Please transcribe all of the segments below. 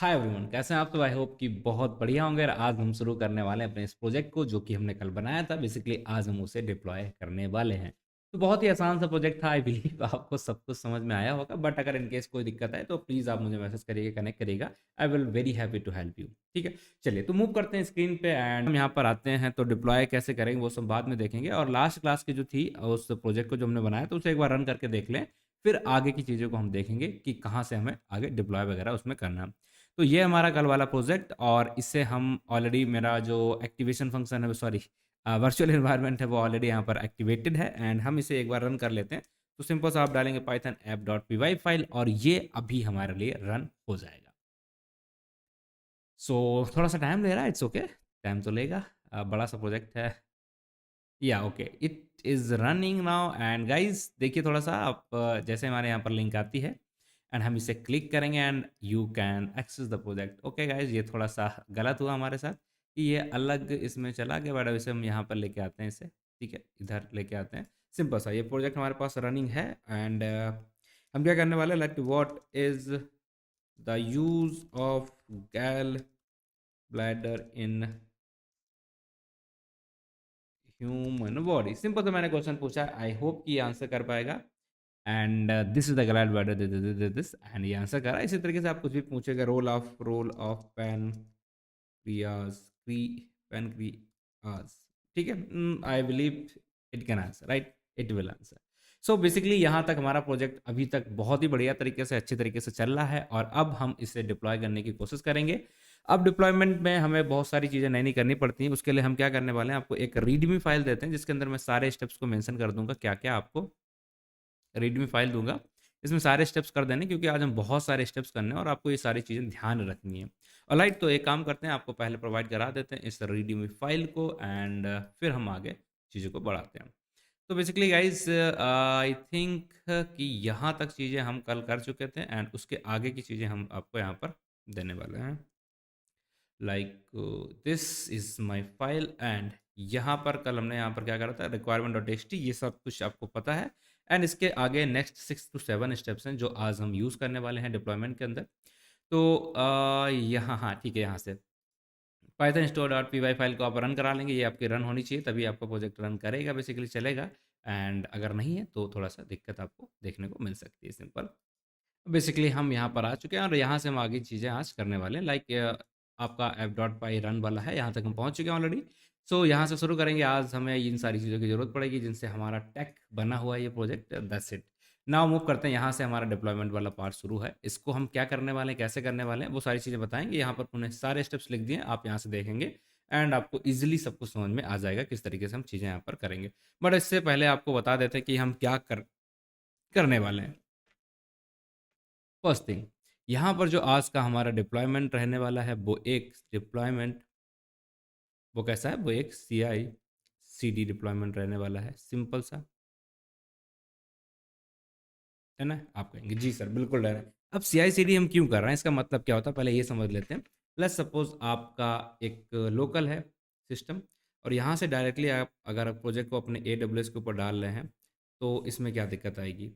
Hi everyone, कैसे हैं आप? तो आई होप कि बहुत बढ़िया होंगे। और आज हम शुरू करने वाले हैं अपने इस प्रोजेक्ट को, जो कि हमने कल बनाया था। बेसिकली आज हम उसे डिप्लॉय करने वाले हैं। तो बहुत ही आसान सा प्रोजेक्ट था। आई बिलीव आपको सब कुछ समझ में आया होगा, बट अगर इन केस कोई दिक्कत है तो प्लीज़ आप मुझे मैसेज करिएगा, कनेक्ट करिएगा। I will very happy to help you. ठीक है, चलिए तो मूव करते हैं स्क्रीन पे एंड हम यहाँ पर आते हैं। तो डिप्लॉय कैसे करेंगे वो सब बाद में देखेंगे। और लास्ट क्लास की जो थी उस प्रोजेक्ट को जो हमने बनाया तो उसे एक बार रन करके देख लें। फिर आगे की चीज़ों को हम देखेंगे कि कहाँ से हमें आगे डिप्लॉय वगैरह उसमें करना है। तो ये हमारा कल वाला प्रोजेक्ट, और इससे हम ऑलरेडी मेरा जो एक्टिवेशन फंक्शन है, सॉरी वर्चुअल एनवायरनमेंट है, वो ऑलरेडी यहाँ पर एक्टिवेटेड है। एंड हम इसे एक बार रन कर लेते हैं। तो सिंपल सा आप डालेंगे Python app dot P Y file, और ये अभी हमारे लिए रन हो जाएगा। सो थोड़ा सा टाइम ले रहा है, इट्स ओके, टाइम तो लेगा। बड़ा सा प्रोजेक्ट है। या okay, it is running now. And guys देखिए, थोड़ा सा आप जैसे हमारे यहाँ पर लिंक आती है एंड हम इसे क्लिक करेंगे and you can access the project. Okay guys, ये थोड़ा सा गलत हुआ हमारे साथ कि ये अलग इसमें चला गया, बट अब इसे हम यहाँ पर लेके आते हैं इसे। ठीक है, इधर लेके आते हैं। सिंपल सा ये प्रोजेक्ट हमारे पास रनिंग है। एंड हम क्या करने वाले, let what is the use of gall bladder in human body. Simple, तो मैंने क्वेश्चन पूछा, आई होप कि ये आंसर कर पाएगा। And this is the glad bladder this, and ये आंसर करा। इसी तरीके से आप कुछ भी पूछेगा, रोल ऑफ पैनक्रियाज क्री पैनक्रियाज। ठीक है, I believe it can answer, right, it will answer. So basically यहाँ तक हमारा प्रोजेक्ट अभी तक बहुत ही बढ़िया तरीके से, अच्छे तरीके से चल रहा है। और अब हम इसे डिप्लॉय करने की कोशिश करेंगे। अब डिप्लॉयमेंट में हमें बहुत सारी चीज़ें नई नई करनी पड़ती हैं। उसके लिए हम क्या करने वाले हैं, आपको एक रीडमी फाइल देते हैं जिसके अंदर मैं सारे स्टेप्स को मेंशन कर दूंगा, क्या क्या आपको रीडमी फाइल दूंगा। इसमें सारे स्टेप्स कर देने, क्योंकि आज हम बहुत सारे स्टेप्स करने हैं और आपको ये सारी चीज़ें ध्यान रखनी है। ऑलराइट, तो एक काम करते हैं, आपको पहले प्रोवाइड करा देते हैं इस रीडमी फाइल को। एंड फिर हम आगे चीज़ों को बढ़ाते हैं। तो बेसिकली गाइज आई थिंक कि यहाँ तक चीज़ें हम कल कर चुके थे, एंड उसके आगे की चीज़ें हम आपको यहाँ पर देने वाले हैं। Like this is my file. And यहाँ पर कल हमने यहाँ पर क्या करा था, रिक्वायरमेंट डॉट टी, ये सब कुछ आपको पता है। एंड इसके आगे नेक्स्ट 6 to 7 स्टेप्स हैं जो आज हम यूज़ करने वाले हैं डिप्लॉयमेंट के अंदर। तो यहाँ, हाँ ठीक है, यहाँ से Python store dot P Y file को आप रन करा लेंगे। ये आपकी रन होनी चाहिए, तभी आपका प्रोजेक्ट रन करेगा, बेसिकली चलेगा। एंड अगर नहीं है तो थोड़ा सा दिक्कत आपको देखने को मिल सकती है। सिंपल, बेसिकली हम यहाँ पर आ चुके हैं और यहाँ से हम आगे चीज़ें आज करने वाले हैं। लाइक आपका ऐप डॉट पाई रन वाला है, यहाँ तक हम पहुँच चुके हैं ऑलरेडी। सो यहाँ से शुरू करेंगे। आज हमें इन सारी चीज़ों की ज़रूरत पड़ेगी जिनसे हमारा टेक बना हुआ है ये project. That's it. Now move करते हैं, यहाँ से हमारा डिप्लॉयमेंट वाला पार्ट शुरू है। इसको हम क्या करने वाले हैं, कैसे करने वाले हैं, वो सारी चीज़ें बताएंगे। यहाँ पर उन्हें सारे स्टेप्स लिख दिए, आप यहाँ से देखेंगे एंड आपको ईजिली सब कुछ समझ में आ जाएगा किस तरीके से हम चीज़ें यहाँ पर करेंगे। बट इससे पहले आपको बता देते हैं कि हम क्या करने वाले हैं। फर्स्ट थिंग, यहाँ पर जो आज का हमारा डिप्लॉयमेंट रहने वाला है, वो एक डिप्लॉयमेंट, वो कैसा है, वो एक सी आई सी डी डिप्लॉयमेंट रहने वाला है। सिंपल सा है ना। आप कहेंगे जी सर बिल्कुल डर है। अब सी आई सी डी हम क्यों कर रहे हैं, इसका मतलब क्या होता है, पहले ये समझ लेते हैं। लेट्स सपोज आपका एक लोकल है सिस्टम, और यहाँ से डायरेक्टली आप अगर प्रोजेक्ट को अपने ए डब्ल्यू एस के ऊपर डाल रहे हैं, तो इसमें क्या दिक्कत आएगी।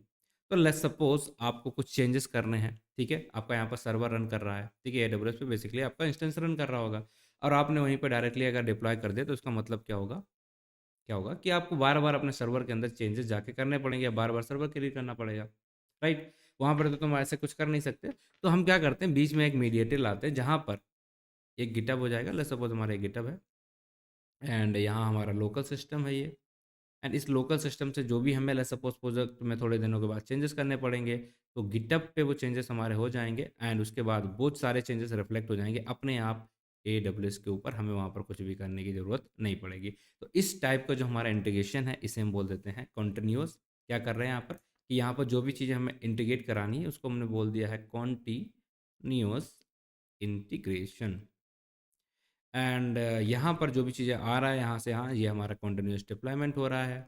तो लेट्स सपोज आपको कुछ चेंजेस करने हैं। ठीक है, आपका यहाँ पर सर्वर रन कर रहा है, ठीक है, ए डब्ल्यू एस पे बेसिकली आपका इंस्टेंस रन कर रहा होगा, और आपने वहीं पर डायरेक्टली अगर डिप्लॉय कर दिया, तो इसका मतलब क्या होगा कि आपको बार बार अपने सर्वर के अंदर चेंजेस जाके करने पड़ेंगे, बार बार सर्वर क्लियर करना पड़ेगा, राइट। वहाँ पर तो तुम ऐसे कुछ कर नहीं सकते। तो हम क्या करते हैं, बीच में एक मीडिएटर लाते हैं जहाँ पर एक गिटअप हो जाएगा। लेट्स सपोज हमारा एक गिटअप है एंड यहाँ हमारा लोकल सिस्टम है ये। एंड इस लोकल सिस्टम से जो भी हमें लेट्स सपोज प्रोजेक्ट में थोड़े दिनों के बाद चेंजेस करने पड़ेंगे, तो गिटअप पे वो चेंजेस हमारे हो जाएंगे। एंड उसके बाद बहुत सारे चेंजेस रिफ्लेक्ट हो जाएंगे अपने आप ए डब्ल्यू एस के ऊपर, हमें वहाँ पर कुछ भी करने की ज़रूरत नहीं पड़ेगी। तो इस टाइप का जो हमारा इंटीग्रेशन है, इसे हम बोल देते हैं कॉन्टिन्यूस। क्या कर रहे हैं यहाँ पर कि यहाँ पर जो भी चीज़ें हमें इंटीग्रेट करानी है, उसको हमने बोल दिया है कॉन्टिन्यूस इंटीग्रेशन। एंड यहाँ पर जो भी चीज़ें आ रहा है यहाँ से, हाँ ये हमारा कॉन्टिन्यूस डिप्लॉयमेंट हो रहा है।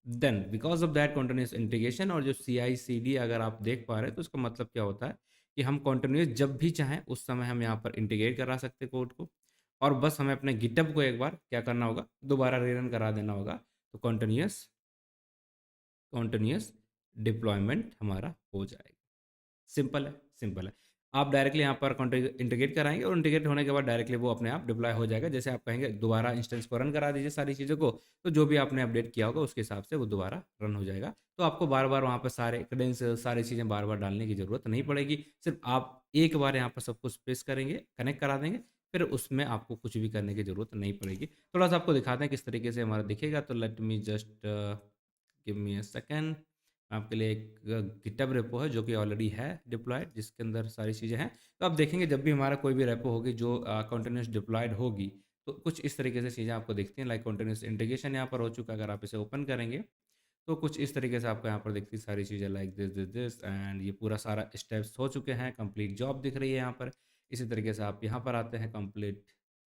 Then because of that continuous integration, और जो सी आई सी डी अगर आप देख पा रहे हैं, तो उसका मतलब क्या होता है कि हम कॉन्टिन्यूस जब भी चाहें उस समय हम यहाँ पर इंटीग्रेट करा सकते हैं कोड को। और बस हमें अपने गिटअप को एक बार क्या करना होगा, दोबारा रीरन करा देना होगा। तो कॉन्टिन्यूस कॉन्टिन्यूस डिप्लॉयमेंट हमारा हो जाएगा। सिंपल है, सिंपल है। आप डायरेक्टली यहाँ पर इंटीग्रेट कराएंगे और इंटीग्रेट होने के बाद डायरेक्टली वो अपने आप डिप्लॉय हो जाएगा। जैसे आप कहेंगे दोबारा इंस्टेंस को रन करा दीजिए सारी चीज़ों को, तो जो भी आपने अपडेट किया होगा उसके हिसाब से वो दोबारा रन हो जाएगा। तो आपको बार बार वहाँ पर सारे क्रेडेंशियल सारी चीज़ें बार बार डालने की ज़रूरत नहीं पड़ेगी। सिर्फ आप एक बार यहाँ पर सब कुछ पेस्ट करेंगे, कनेक्ट करा देंगे, फिर उसमें आपको कुछ भी करने की ज़रूरत नहीं पड़ेगी। थोड़ा सा आपको दिखाते हैं किस तरीके से हमारा दिखेगा। तो late me just give me a second. आपके लिए एक गिटहब रेपो है जो कि ऑलरेडी है डिप्लॉयड, जिसके अंदर सारी चीज़ें हैं। तो आप देखेंगे जब भी हमारा कोई भी रेपो होगी जो कंटिन्यूस डिप्लॉयड होगी, तो कुछ इस तरीके से चीज़ें आपको दिखती हैं। लाइक कंटिन्यूस इंटीग्रेशन यहाँ पर हो चुका है। अगर आप इसे ओपन करेंगे तो कुछ इस तरीके से आपको यहाँ पर दिखती सारी चीज़ें, लाइक दिस एंड ये पूरा सारा स्टेप्स हो चुके हैं। कंप्लीट जॉब दिख रही है यहाँ पर। इसी तरीके से आप यहाँ पर आते हैं कंप्लीट,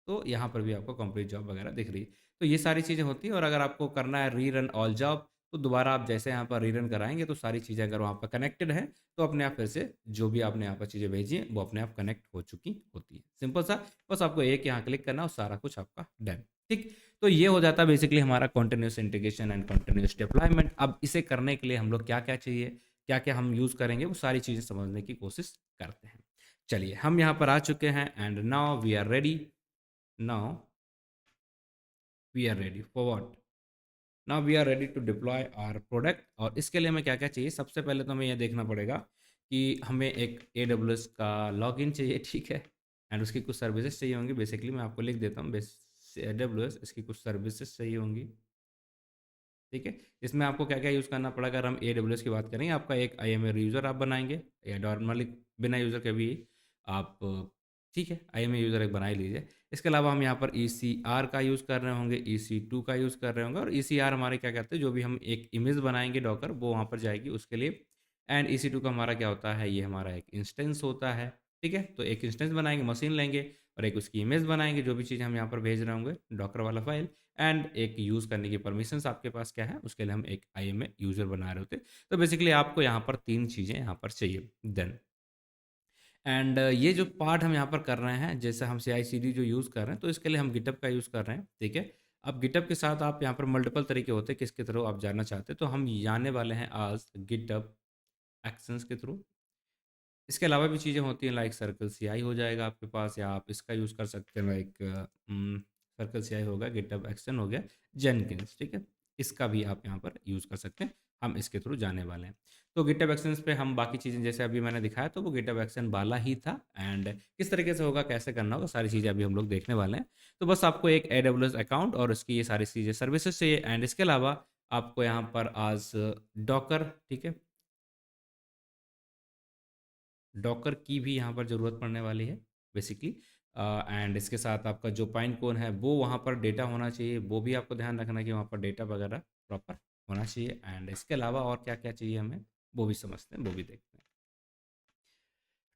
तो यहाँ पर भी आपको कंप्लीट जॉब वगैरह दिख रही है। तो ये सारी चीज़ें होती हैं। और अगर आपको करना है रीरन ऑल जॉब, तो दोबारा आप जैसे यहाँ पर रीरन कराएंगे तो सारी चीज़ें अगर वहाँ पर कनेक्टेड है तो अपने आप फिर से जो भी आपने यहाँ पर चीज़ें भेजी हैं वो अपने आप कनेक्ट हो चुकी होती है। सिंपल सा, बस आपको एक यहाँ क्लिक करना और सारा कुछ आपका डन। ठीक, तो ये हो जाता है बेसिकली हमारा continuous integration and continuous deployment. अब इसे करने के लिए हम लोग क्या क्या चाहिए, क्या क्या हम यूज़ करेंगे, वो सारी चीज़ें समझने की कोशिश करते हैं। चलिए हम यहाँ पर आ चुके हैं and now we are ready. Now we are ready for what, now we are ready to deploy our product. और इसके लिए हमें क्या क्या चाहिए, सबसे पहले तो हमें यह देखना पड़ेगा कि हमें एक AWS का लॉगिन चाहिए, ठीक है। एंड उसकी कुछ सर्विसेज चाहिए होंगी। बेसिकली मैं आपको लिख देता हूँ, AWS इसकी कुछ सर्विसेज चाहिए होंगी, ठीक है। इसमें आपको क्या क्या यूज़ करना पड़ेगा। अगर हम AWS की बात करेंगे, आपका एक IAM यूज़र आप बनाएंगे, या नॉर्मली बिना यूज़र के भी आप, ठीक है, IAM यूज़र एक बना ही लीजिए। इसके अलावा हम यहाँ पर ECR का यूज़ कर रहे होंगे, EC2 का यूज़ कर रहे होंगे। और ECR हमारे क्या कहते हैं, जो भी हम एक इमेज बनाएंगे डॉकर, वो वहाँ पर जाएगी उसके लिए। एंड EC2 का हमारा क्या होता है, ये हमारा एक इंस्टेंस होता है, ठीक है। तो एक इंस्टेंस बनाएंगे, मशीन लेंगे और एक उसकी इमेज बनाएंगे, जो भी चीज़ हम यहाँ पर भेज रहे होंगे डॉकर वाला फाइल। एंड एक यूज़ करने की परमिशंस आपके पास क्या है, उसके लिए हम एक IAM यूज़र बना रहे होते। तो बेसिकली आपको यहाँ पर 3 चीज़ें यहाँ पर चाहिए देन। एंड ये जो पार्ट हम यहाँ पर कर रहे हैं, जैसे हम CI/CD जो यूज़ कर रहे हैं, तो इसके लिए हम गिटहब का यूज़ कर रहे हैं, ठीक है। अब गिटहब के साथ आप यहाँ पर मल्टीपल तरीके होते हैं किसके थ्रू आप जानना चाहते हैं, तो हम जाने वाले हैं आज गिटहब एक्शंस के थ्रू। इसके अलावा भी चीज़ें होती हैं, लाइक सर्कल CI हो जाएगा आपके पास, या आप इसका यूज़ कर सकते हैं, लाइक सर्कल CI हो गया, गिटहब एक्शन हो गया, जेनकिन्स, ठीक है। इसका भी आप यहाँ पर यूज़ कर सकते हैं। हम इसके थ्रू जाने वाले हैं। तो गिटहब एक्शंस पे हम बाकी चीज़ें जैसे अभी मैंने दिखाया, तो वो गिटहब एक्शन वाला ही था। एंड किस तरीके से होगा, कैसे करना होगा, सारी चीज़ें अभी हम लोग देखने वाले हैं। तो बस आपको एक AWS अकाउंट और उसकी ये सारी चीज़ें सर्विसेज चाहिए। एंड इसके अलावा आपको यहाँ पर आज डॉकर, ठीक है, डॉकर की भी यहाँ पर ज़रूरत पड़ने वाली है बेसिकली। एंड इसके साथ आपका जो पाइन कोन है वो वहाँ पर डेटा होना चाहिए, वो भी आपको ध्यान रखना है कि वहाँ पर डेटा वगैरह प्रॉपर होना चाहिए। एंड इसके अलावा और क्या क्या चाहिए हमें, वो भी समझते हैं, वो भी देखते हैं।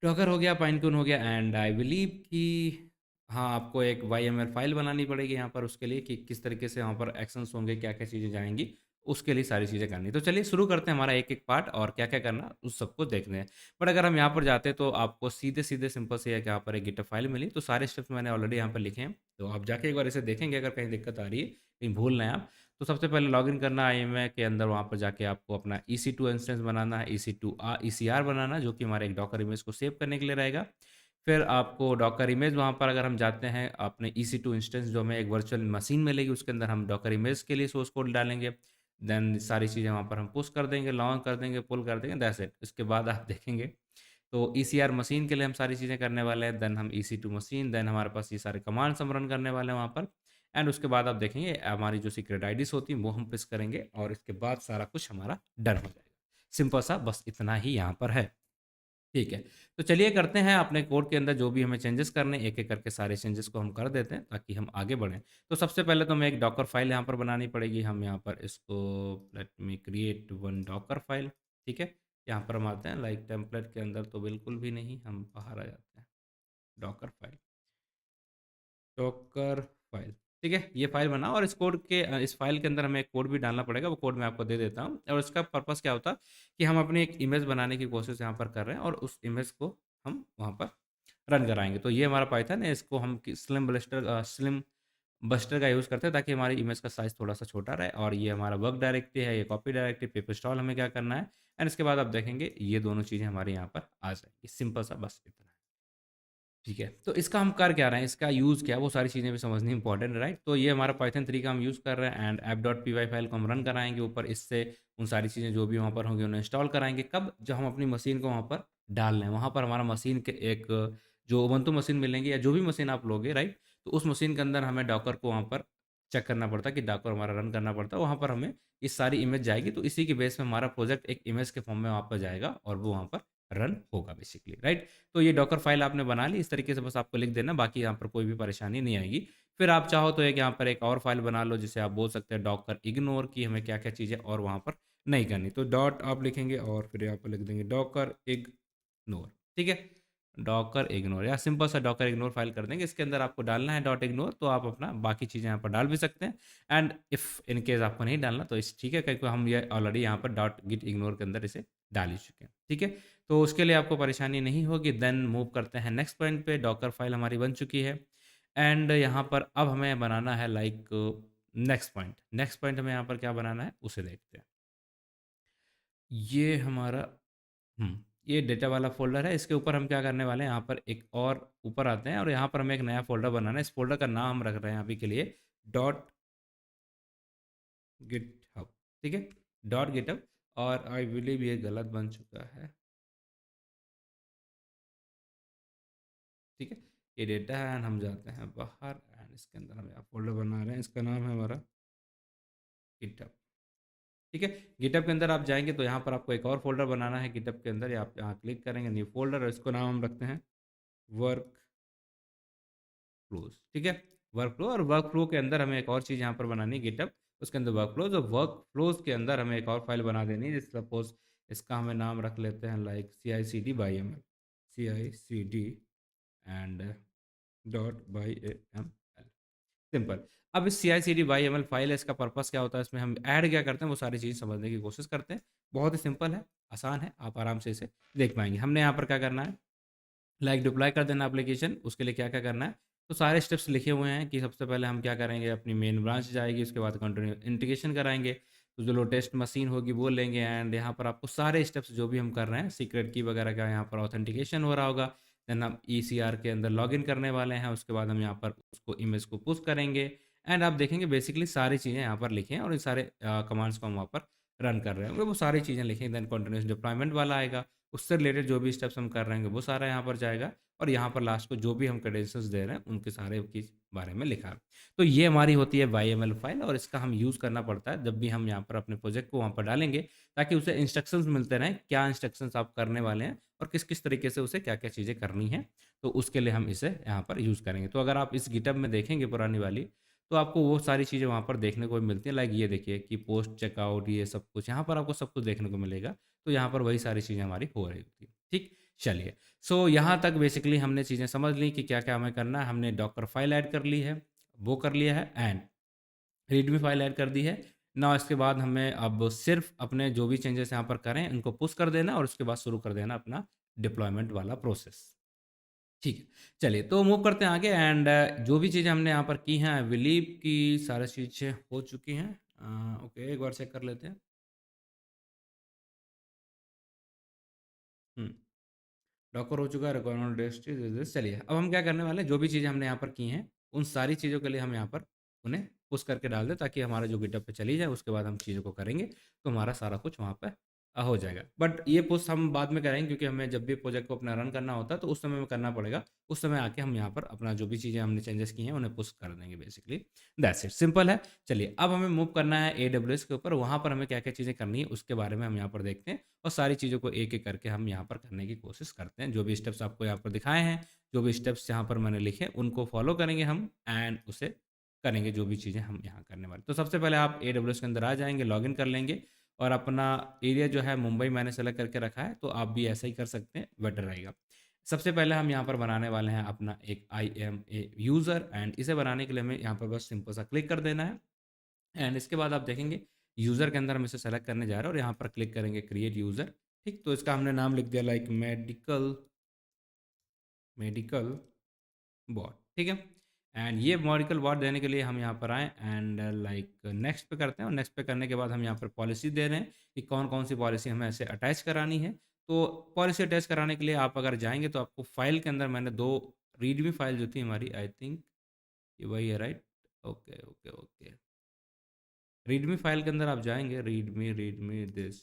डॉकर हो गया, पाइनकून हो गया। एंड आई बिलीव कि हाँ, आपको एक YML फाइल बनानी पड़ेगी यहाँ पर उसके लिए, कि किस तरीके से वहाँ पर एक्शंस होंगे, क्या क्या चीज़ें जाएंगी, उसके लिए सारी चीज़ें करनी। तो चलिए शुरू करते हैं हमारा एक एक पार्ट, और क्या क्या करना उस सबको देखते हैं। बट अगर हम यहाँ पर जाते हैं तो आपको सीधे सीधे सिंपल से है कि यहाँ पर एक गिटहब फाइल मिली, तो सारे स्टेप्स मैंने ऑलरेडी यहाँ पर लिखे हैं। तो आप जाके एक बार इसे देखेंगे, अगर कहीं दिक्कत आ रही है, कहीं भूल ना है आप। तो सबसे पहले लॉगिन करना है IAM के अंदर, वहाँ पर जाके आपको अपना EC2 इंस्टेंस बनाना है, EC2 ECR बनाना है, जो कि हमारे एक डॉकर इमेज को सेव करने के लिए रहेगा। फिर आपको डॉकर इमेज, वहाँ पर अगर हम जाते हैं अपने EC2 इंस्टेंस, जो हमें एक वर्चुअल मशीन मिलेगी, उसके अंदर हम डॉकर इमेज के लिए सोर्स कोड डालेंगे। देन सारी चीज़ें वहाँ पर हम पुश कर देंगे, लॉन्च कर देंगे, पुल कर देंगे, दैट्स इट। इसके बाद आप देखेंगे तो ECR मशीन के लिए हम सारी चीज़ें करने वाले हैं। देन हम EC2 मशीन, देन हमारे पास ये सारे कमांड्स हम रन करने वाले हैं वहाँ पर। एंड उसके बाद आप देखेंगे हमारी जो सीक्रेट आईडीज़ होती हैं वो हम पुश करेंगे, और इसके बाद सारा कुछ हमारा डन हो जाएगा। सिंपल सा, बस इतना ही यहाँ पर है। ठीक है, तो चलिए करते हैं अपने कोड के अंदर जो भी हमें चेंजेस करने, एक-एक करके सारे चेंजेस को हम कर देते हैं ताकि हम आगे बढ़ें। तो सबसे पहले तो हमें एक डॉकर फाइल यहाँ पर बनानी पड़ेगी। हम यहाँ पर इसको, let me create one Docker file, ठीक है। यहाँ पर हम आते हैं, लाइक टेम्पलेट के अंदर तो बिल्कुल भी नहीं, हम बाहर आ जाते हैं। डॉकर फाइल, डॉकर फाइल, ठीक है, ये फाइल बना। और इस कोड के इस फाइल के अंदर हमें एक कोड भी डालना पड़ेगा, वो कोड मैं आपको दे देता हूँ। और इसका पर्पस क्या होता है कि हम अपनी एक इमेज बनाने की कोशिश यहाँ पर कर रहे हैं, और उस इमेज को हम वहाँ पर रन कराएंगे। तो ये हमारा पाइथन है, इसको हम स्लिम ब्लिस्टर स्लिम बस्टर का यूज़ करते हैं ताकि हमारी इमेज का साइज़ थोड़ा-सा छोटा रहे, और ये हमारा वर्क डायरेक्टरी है, ये कॉपी डायरेक्टरी, पेपर हमें क्या करना है, एंड इसके बाद आप देखेंगे ये दोनों चीज़ें हमारे यहाँ पर आ जाएँगी। सिंपल सा बस इतना है। ठीक है, तो इसका हम कर क्या रहे हैं, इसका यूज़ क्या है, वो सारी चीज़ें भी समझनी इंपॉर्टेंट है, राइट? तो ये हमारा पाइथन 3 का हम यूज़ कर रहे हैं, एंड app.py फाइल को हम रन कराएँगे ऊपर, इससे उन सारी चीज़ें जो भी वहाँ पर होंगी उन्हें इंस्टॉल कराएँगे। कब? जब हम अपनी मशीन को वहाँ पर डाल रहे हैं, वहाँ पर हमारा मशीन के एक जो उबंटू मशीन मिलेंगी या जो भी मशीन आप लोगे, राइट? तो उस मशीन के अंदर हमें डॉकर को वहाँ पर चेक करना पड़ता है कि डॉकर हमारा रन करना पड़ता है, वहाँ पर हमें ये सारी इमेज जाएगी, तो इसी के बेस पे हमारा प्रोजेक्ट एक इमेज के फॉर्म में वहाँ पर जाएगा और वो वहाँ पर रन होगा बेसिकली, राइट? तो ये डॉकर फाइल आपने बना ली, इस तरीके से बस आपको लिख देना, बाकी यहाँ पर कोई भी परेशानी नहीं आएगी। फिर आप चाहो तो एक यहाँ पर एक और फाइल बना लो, जिसे आप बोल सकते हैं डॉकर इग्नोर, की हमें क्या-क्या चीज़ें और वहाँ पर नहीं करनी। तो डॉट आप लिखेंगे और फिर यहाँ पर लिख देंगे डॉकर इग्नोर, ठीक है? डॉकर इग्नोर या सिंपल सा डॉकर इग्नोर फाइल कर देंगे। इसके अंदर आपको डालना है डॉट इग्नोर, तो आप अपना बाकी चीज़ें यहाँ पर डाल भी सकते हैं, एंड इफ़ इन केस आपको नहीं डालना तो इस ठीक है, क्योंकि हम ये ऑलरेडी यहाँ पर डॉट गिट इग्नोर के अंदर इसे डाल ही चुके हैं, ठीक है? तो उसके लिए आपको परेशानी नहीं होगी। देन मूव करते हैं नेक्स्ट पॉइंट पे। डॉकर फाइल हमारी बन चुकी है, एंड यहाँ पर अब हमें बनाना है लाइक नेक्स्ट पॉइंट हमें यहाँ पर क्या बनाना है उसे देखते हैं। ये हमारा ये डेटा वाला फ़ोल्डर है। इसके ऊपर हम क्या करने वाले हैं, यहाँ पर एक और ऊपर आते हैं और यहाँ पर हमें एक नया फ़ोल्डर बनाना है। इस फ़ोल्डर का नाम हम रख रहे हैं अभी के लिए डॉट गिटहब, ठीक है? डॉट गिटहब, और आई बिलीव ये गलत बन चुका है, ठीक है? ये डेटा है, एंड हम जाते हैं बाहर, एंड इसके अंदर हम यहाँ फ़ोल्डर बना रहे हैं। इसका नाम है हमारा गिटहब, ठीक है? गिटहब के अंदर आप जाएँगे तो यहाँ पर आपको एक और फ़ोल्डर बनाना है गिटहब के अंदर, या आप यहाँ क्लिक करेंगे न्यू फ़ोल्डर, और इसको नाम हम रखते हैं वर्क फ्लोज़, ठीक है? वर्क फ्लो, और वर्क फ्लो के अंदर हमें एक और चीज़ यहाँ पर बनानी है गिटहब, उसके अंदर वर्क फ्लोज़, और वर्क फ्लोज़ के अंदर हमें एक और फाइल बना देनी है। जैसे सपोज़ इसका हमें नाम रख लेते हैं like CI/CD by ML, CI/CD and dot by ML, simple. अब इस CI/CD बाय एमएल फाइल है, इसका पर्पस क्या होता है, इसमें हम ऐड क्या करते हैं, वो सारी चीज़ समझने की कोशिश करते हैं। बहुत ही सिंपल है, आसान है, आप आराम से इसे देख पाएँगे। हमने यहाँ पर क्या करना है, लाइक डिप्लॉय कर देना एप्लीकेशन, उसके लिए क्या-क्या करना है, तो सारे स्टेप्स लिखे हुए हैं कि सबसे पहले हम क्या करेंगे, अपनी मेन ब्रांच जाएगी, उसके बाद कंटिन्यू इंटीग्रेशन कराएँगे, तो जो लो टेस्ट मशीन होगी वो लेंगे, एंड यहाँ पर आपको सारे स्टेप्स जो भी हम कर रहे हैं, सीक्रेट की वगैरह का यहाँ पर ऑथेंटिकेशन हो रहा होगा, देन हम ECR के अंदर लॉगिन करने वाले हैं, उसके बाद हम यहाँ पर उसको इमेज को पुश करेंगे, एंड आप देखेंगे बेसिकली सारी चीज़ें यहाँ पर लिखी हैं, और ये सारे कमांड्स को हम वहाँ पर रन कर रहे होंगे, वो सारी चीज़ें लिखेंगे, देन कंटिन्यूअस डिप्लॉयमेंट वाला आएगा, उससे रिलेटेड जो भी स्टेप्स हम कर रहे होंगे वो सारा यहाँ पर जाएगा, और यहाँ पर लास्ट को जो भी हम क्रेडेंशियल्स दे रहे हैं उनके सारे की बारे में लिखा है। तो ये हमारी होती है YML फाइल, और इसका हम यूज़ करना पड़ता है जब भी हम यहाँ पर अपने प्रोजेक्ट को वहाँ पर डालेंगे, ताकि उसे इंस्ट्रक्शंस मिलते रहें, क्या इंस्ट्रक्शंस आप करने वाले हैं और किस-किस तरीके से उसे क्या-क्या चीज़ें करनी हैं। तो उसके लिए हम इसे यहाँ पर यूज़ करेंगे। तो अगर आप इस गिटहब में देखेंगे पुरानी वाली, तो आपको वो सारी चीज़ें वहाँ पर देखने को मिलती हैं। लाइक ये देखिए कि पोस्ट चेकआउट, ये सब कुछ यहाँ पर आपको सब कुछ देखने को मिलेगा। तो यहाँ पर वही सारी चीज़ें हमारी हो रही होती हैं। ठीक? चलिए, सो यहाँ तक बेसिकली हमने चीज़ें समझ ली कि क्या-क्या हमें करना है। हमने डॉकर फाइल ऐड कर ली है, वो कर लिया है, एंड रीडमी फाइल ऐड कर दी है। नाउ इसके बाद हमें अब सिर्फ़ अपने जो भी चेंजेस यहाँ पर करें, उनको पुश कर देना, और उसके बाद शुरू कर देना अपना डिप्लॉयमेंट वाला प्रोसेस। ठीक है, चलिए तो मूव करते हैं आगे, एंड जो भी चीज़ें हमने यहाँ पर की हैं, आई बिलीव कि सारी चीज़ें हो चुकी हैं। ओके, एक बार चेक कर लेते हैं। हुँ। डॉकर हो चुका है, रिक्वायरमेंट लिस्ट इज़ दिस। चलिए, अब हम क्या करने वाले हैं, जो भी चीज़ें हमने यहाँ पर की हैं, उन सारी चीज़ों के लिए हम यहाँ पर उन्हें पुश करके डाल दें, ताकि हमारा जो गिटहब पे चली जाए, उसके बाद हम चीज़ों को करेंगे, तो हमारा सारा कुछ वहाँ पे हो जाएगा। बट ये पुश हम बाद में करेंगे, क्योंकि हमें जब भी प्रोजेक्ट को अपना रन करना होता है, तो उस समय में करना पड़ेगा। उस समय आके हम यहाँ पर अपना जो भी चीज़ें हमने चेंजेस की हैं, उन्हें पुश कर देंगे बेसिकली। दैट्स इट, सिंपल है। चलिए, अब हमें मूव करना है AWS के ऊपर, वहाँ पर हमें क्या-क्या चीज़ें करनी है, उसके बारे में हम यहाँ पर देखते हैं, और सारी चीज़ों को एक-एक करके हम यहाँ पर करने की कोशिश करते हैं। जो भी स्टेप्स आपको यहाँ पर दिखाए हैं, जो भी स्टेप्स यहाँ पर मैंने लिखे, उनको फॉलो करेंगे हम, एंड उसे करेंगे जो भी चीज़ें हम यहाँ करने वाले। तो सबसे पहले आप AWS के अंदर आ जाएँगे, लॉगिन कर लेंगे, और अपना एरिया जो है मुंबई मैंने सेलेक्ट करके रखा है, तो आप भी ऐसा ही कर सकते हैं, बेटर रहेगा। सबसे पहले हम यहाँ पर बनाने वाले हैं अपना एक I M A user, and इसे बनाने के लिए हमें यहाँ पर बस सिंपल सा क्लिक कर देना है, एंड इसके बाद आप देखेंगे यूज़र के अंदर हम इसे सेलेक्ट करने जा रहे हैं, और यहाँ पर क्लिक करेंगे क्रिएट यूज़र। ठीक, तो इसका हमने नाम लिख दिया लाइक मेडिकल मेडिकल बॉट, ठीक है? एंड ये मॉडिकल वर्ड देने के लिए हम यहाँ पर आएँ एंड लाइक नेक्स्ट पे करते हैं, और नेक्स्ट पे करने के बाद हम यहाँ पर पॉलिसी दे रहे हैं कि कौन-कौन सी पॉलिसी हमें ऐसे अटैच करानी है। तो पॉलिसी अटैच कराने के लिए आप अगर जाएँगे तो आपको फ़ाइल के अंदर मैंने 2 रीडमी फ़ाइल जो थी हमारी, आई थिंक ये वही है, right? Okay, okay, okay. Readme file के अंदर आप जाएँगे, रीडमी दिस,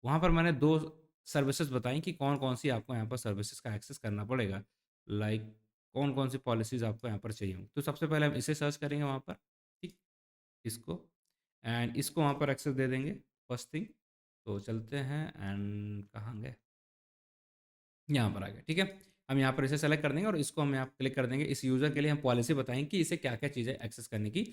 वहाँ पर मैंने 2 सर्विसेज़ बताई कि कौन-कौन सी आपको यहाँ पर सर्विसेज़ का एक्सेस करना पड़ेगा। लाइक कौन-कौन सी पॉलिसीज़ आपको यहाँ पर चाहिए होंगी। तो सबसे पहले हम इसे सर्च करेंगे वहाँ पर, ठीक? इसको एंड इसको वहाँ पर एक्सेस दे देंगे फर्स्ट थिंग। तो चलते हैं एंड कहाँ गए? यहाँ पर आ गए, ठीक है? हम यहाँ पर इसे सेलेक्ट कर देंगे और इसको हम यहाँ पे क्लिक कर देंगे। इस यूज़र के लिए हम पॉलिसी बताएँगे कि इसे क्या-क्या चीज़ें एक्सेस करने की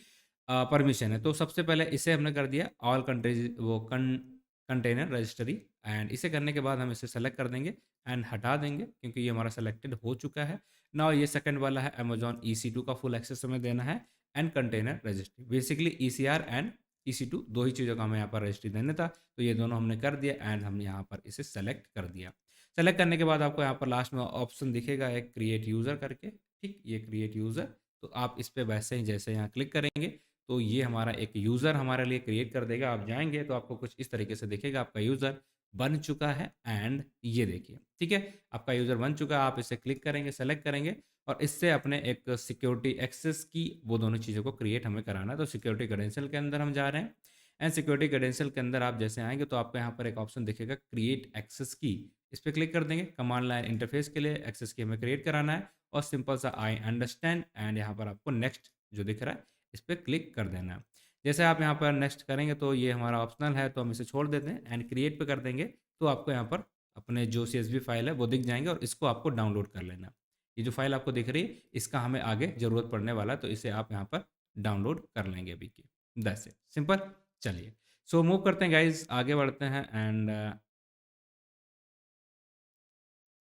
परमिशन है। तो सबसे पहले इसे हमने कर दिया ऑल कंट्रीज़, वो कंटेनर रजिस्ट्री, एंड इसे करने के बाद हम इसे सेलेक्ट कर देंगे एंड हटा देंगे क्योंकि ये हमारा सेलेक्टेड हो चुका है। नाउ ये सेकंड वाला है अमेज़न EC2 का फुल एक्सेस हमें देना है and container registry. Basically ECR and EC2 2 ही चीज़ों का हमें यहाँ पर रजिस्ट्री देना था। तो ये दोनों हमने कर दिया एंड हम यहाँ पर इसे सेलेक्ट कर दिया। सेलेक्ट करने के बाद आपको यहाँ पर लास्ट में ऑप्शन दिखेगा एक क्रिएट यूज़र करके, ठीक? ये क्रिएट यूज़र, तो आप इस पे वैसे ही जैसे यहाँ क्लिक करेंगे तो ये हमारा एक यूज़र हमारे लिए क्रिएट कर देगा। आप जाएँगे तो आपको कुछ इस तरीके से दिखेगा, आपका यूज़र बन चुका है एंड ये देखिए, ठीक है? आपका यूज़र बन चुका है, आप इसे क्लिक करेंगे, सेलेक्ट करेंगे और इससे अपने एक सिक्योरिटी एक्सेस की वो दोनों चीज़ों को क्रिएट हमें कराना है। तो सिक्योरिटी क्रेडेंशियल के अंदर हम जा रहे हैं एंड सिक्योरिटी क्रेडेंशियल के अंदर आप जैसे आएँगे तो आपको यहाँ पर एक ऑप्शन दिखेगा क्रिएट एक्सेस की। इस पे क्लिक कर देंगे। कमांड लाइन इंटरफेस के लिए एक्सेस की हमें क्रिएट कराना है और सिंपल सा आई अंडरस्टैंड एंड यहाँ पर आपको नेक्स्ट जो दिख रहा है इस पे क्लिक कर देना है। जैसे आप यहाँ पर नेक्स्ट करेंगे तो ये हमारा ऑप्शनल है तो हम इसे छोड़ देते हैं एंड क्रिएट पे कर देंगे तो आपको यहाँ पर अपने जो CSV फाइल है वो दिख जाएँगे और इसको आपको डाउनलोड कर लेना है। ये जो फाइल आपको दिख रही है इसका हमें आगे ज़रूरत पड़ने वाला है तो इसे आप यहाँ पर डाउनलोड कर लेंगे अभी की। That's it, simple. चलिए, सो मूव करते हैं गाइज़, आगे बढ़ते हैं एंड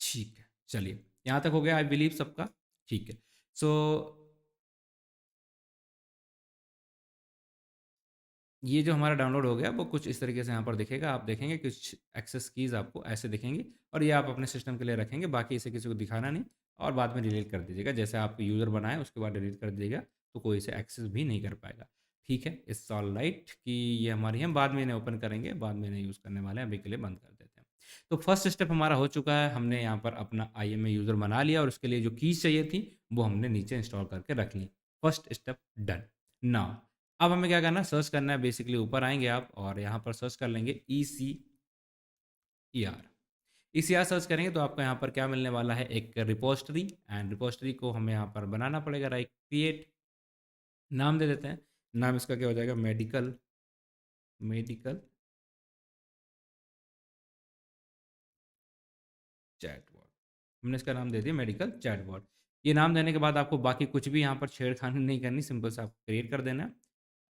ठीक है, चलिए, यहाँ तक हो गया आई बिलीव सबका, ठीक है। सो ये जो हमारा डाउनलोड हो गया वो कुछ इस तरीके से यहाँ पर दिखेगा। आप देखेंगे कुछ एक्सेस कीज़ आपको ऐसे दिखेंगी और ये आप अपने सिस्टम के लिए रखेंगे, बाकी इसे किसी को दिखाना नहीं और बाद में डिलीट कर दीजिएगा। जैसे आप यूज़र बनाएँ उसके बाद डिलीट कर दीजिएगा, तो कोई इसे एक्सेस भी नहीं कर पाएगा। ठीक है, इट्स ऑल राइट कि ये हमारी हम बाद में इन्हें ओपन करेंगे, बाद में इन्हें यूज़ करने वाले हैं, अभी के लिए बंद कर देते हैं। तो फर्स्ट स्टेप हमारा हो चुका है, हमने यहाँ पर अपना IMA यूज़र बना लिया और उसके लिए जो कीज़ चाहिए थी, वो हमने नीचे इंस्टॉल करके रख ली। First step done. नाउ अब हमें क्या करना है, सर्च करना है। बेसिकली ऊपर आएँगे आप और यहाँ पर सर्च कर लेंगे ECER। ECR सर्च करेंगे तो आपको यहाँ पर क्या मिलने वाला है, एक रिपॉजिटरी एंड रिपॉजिटरी को हमें यहाँ पर बनाना पड़ेगा, राइट? क्रिएट, नाम दे देते हैं। नाम इसका क्या हो जाएगा, मेडिकल मेडिकल चैटबॉट। हमने इसका नाम दे दिया मेडिकल चैटबॉट। ये नाम देने के बाद आपको बाकी कुछ भी यहाँ पर छेड़खानी नहीं करनी, सिंपल सा आपको क्रिएट कर देना है।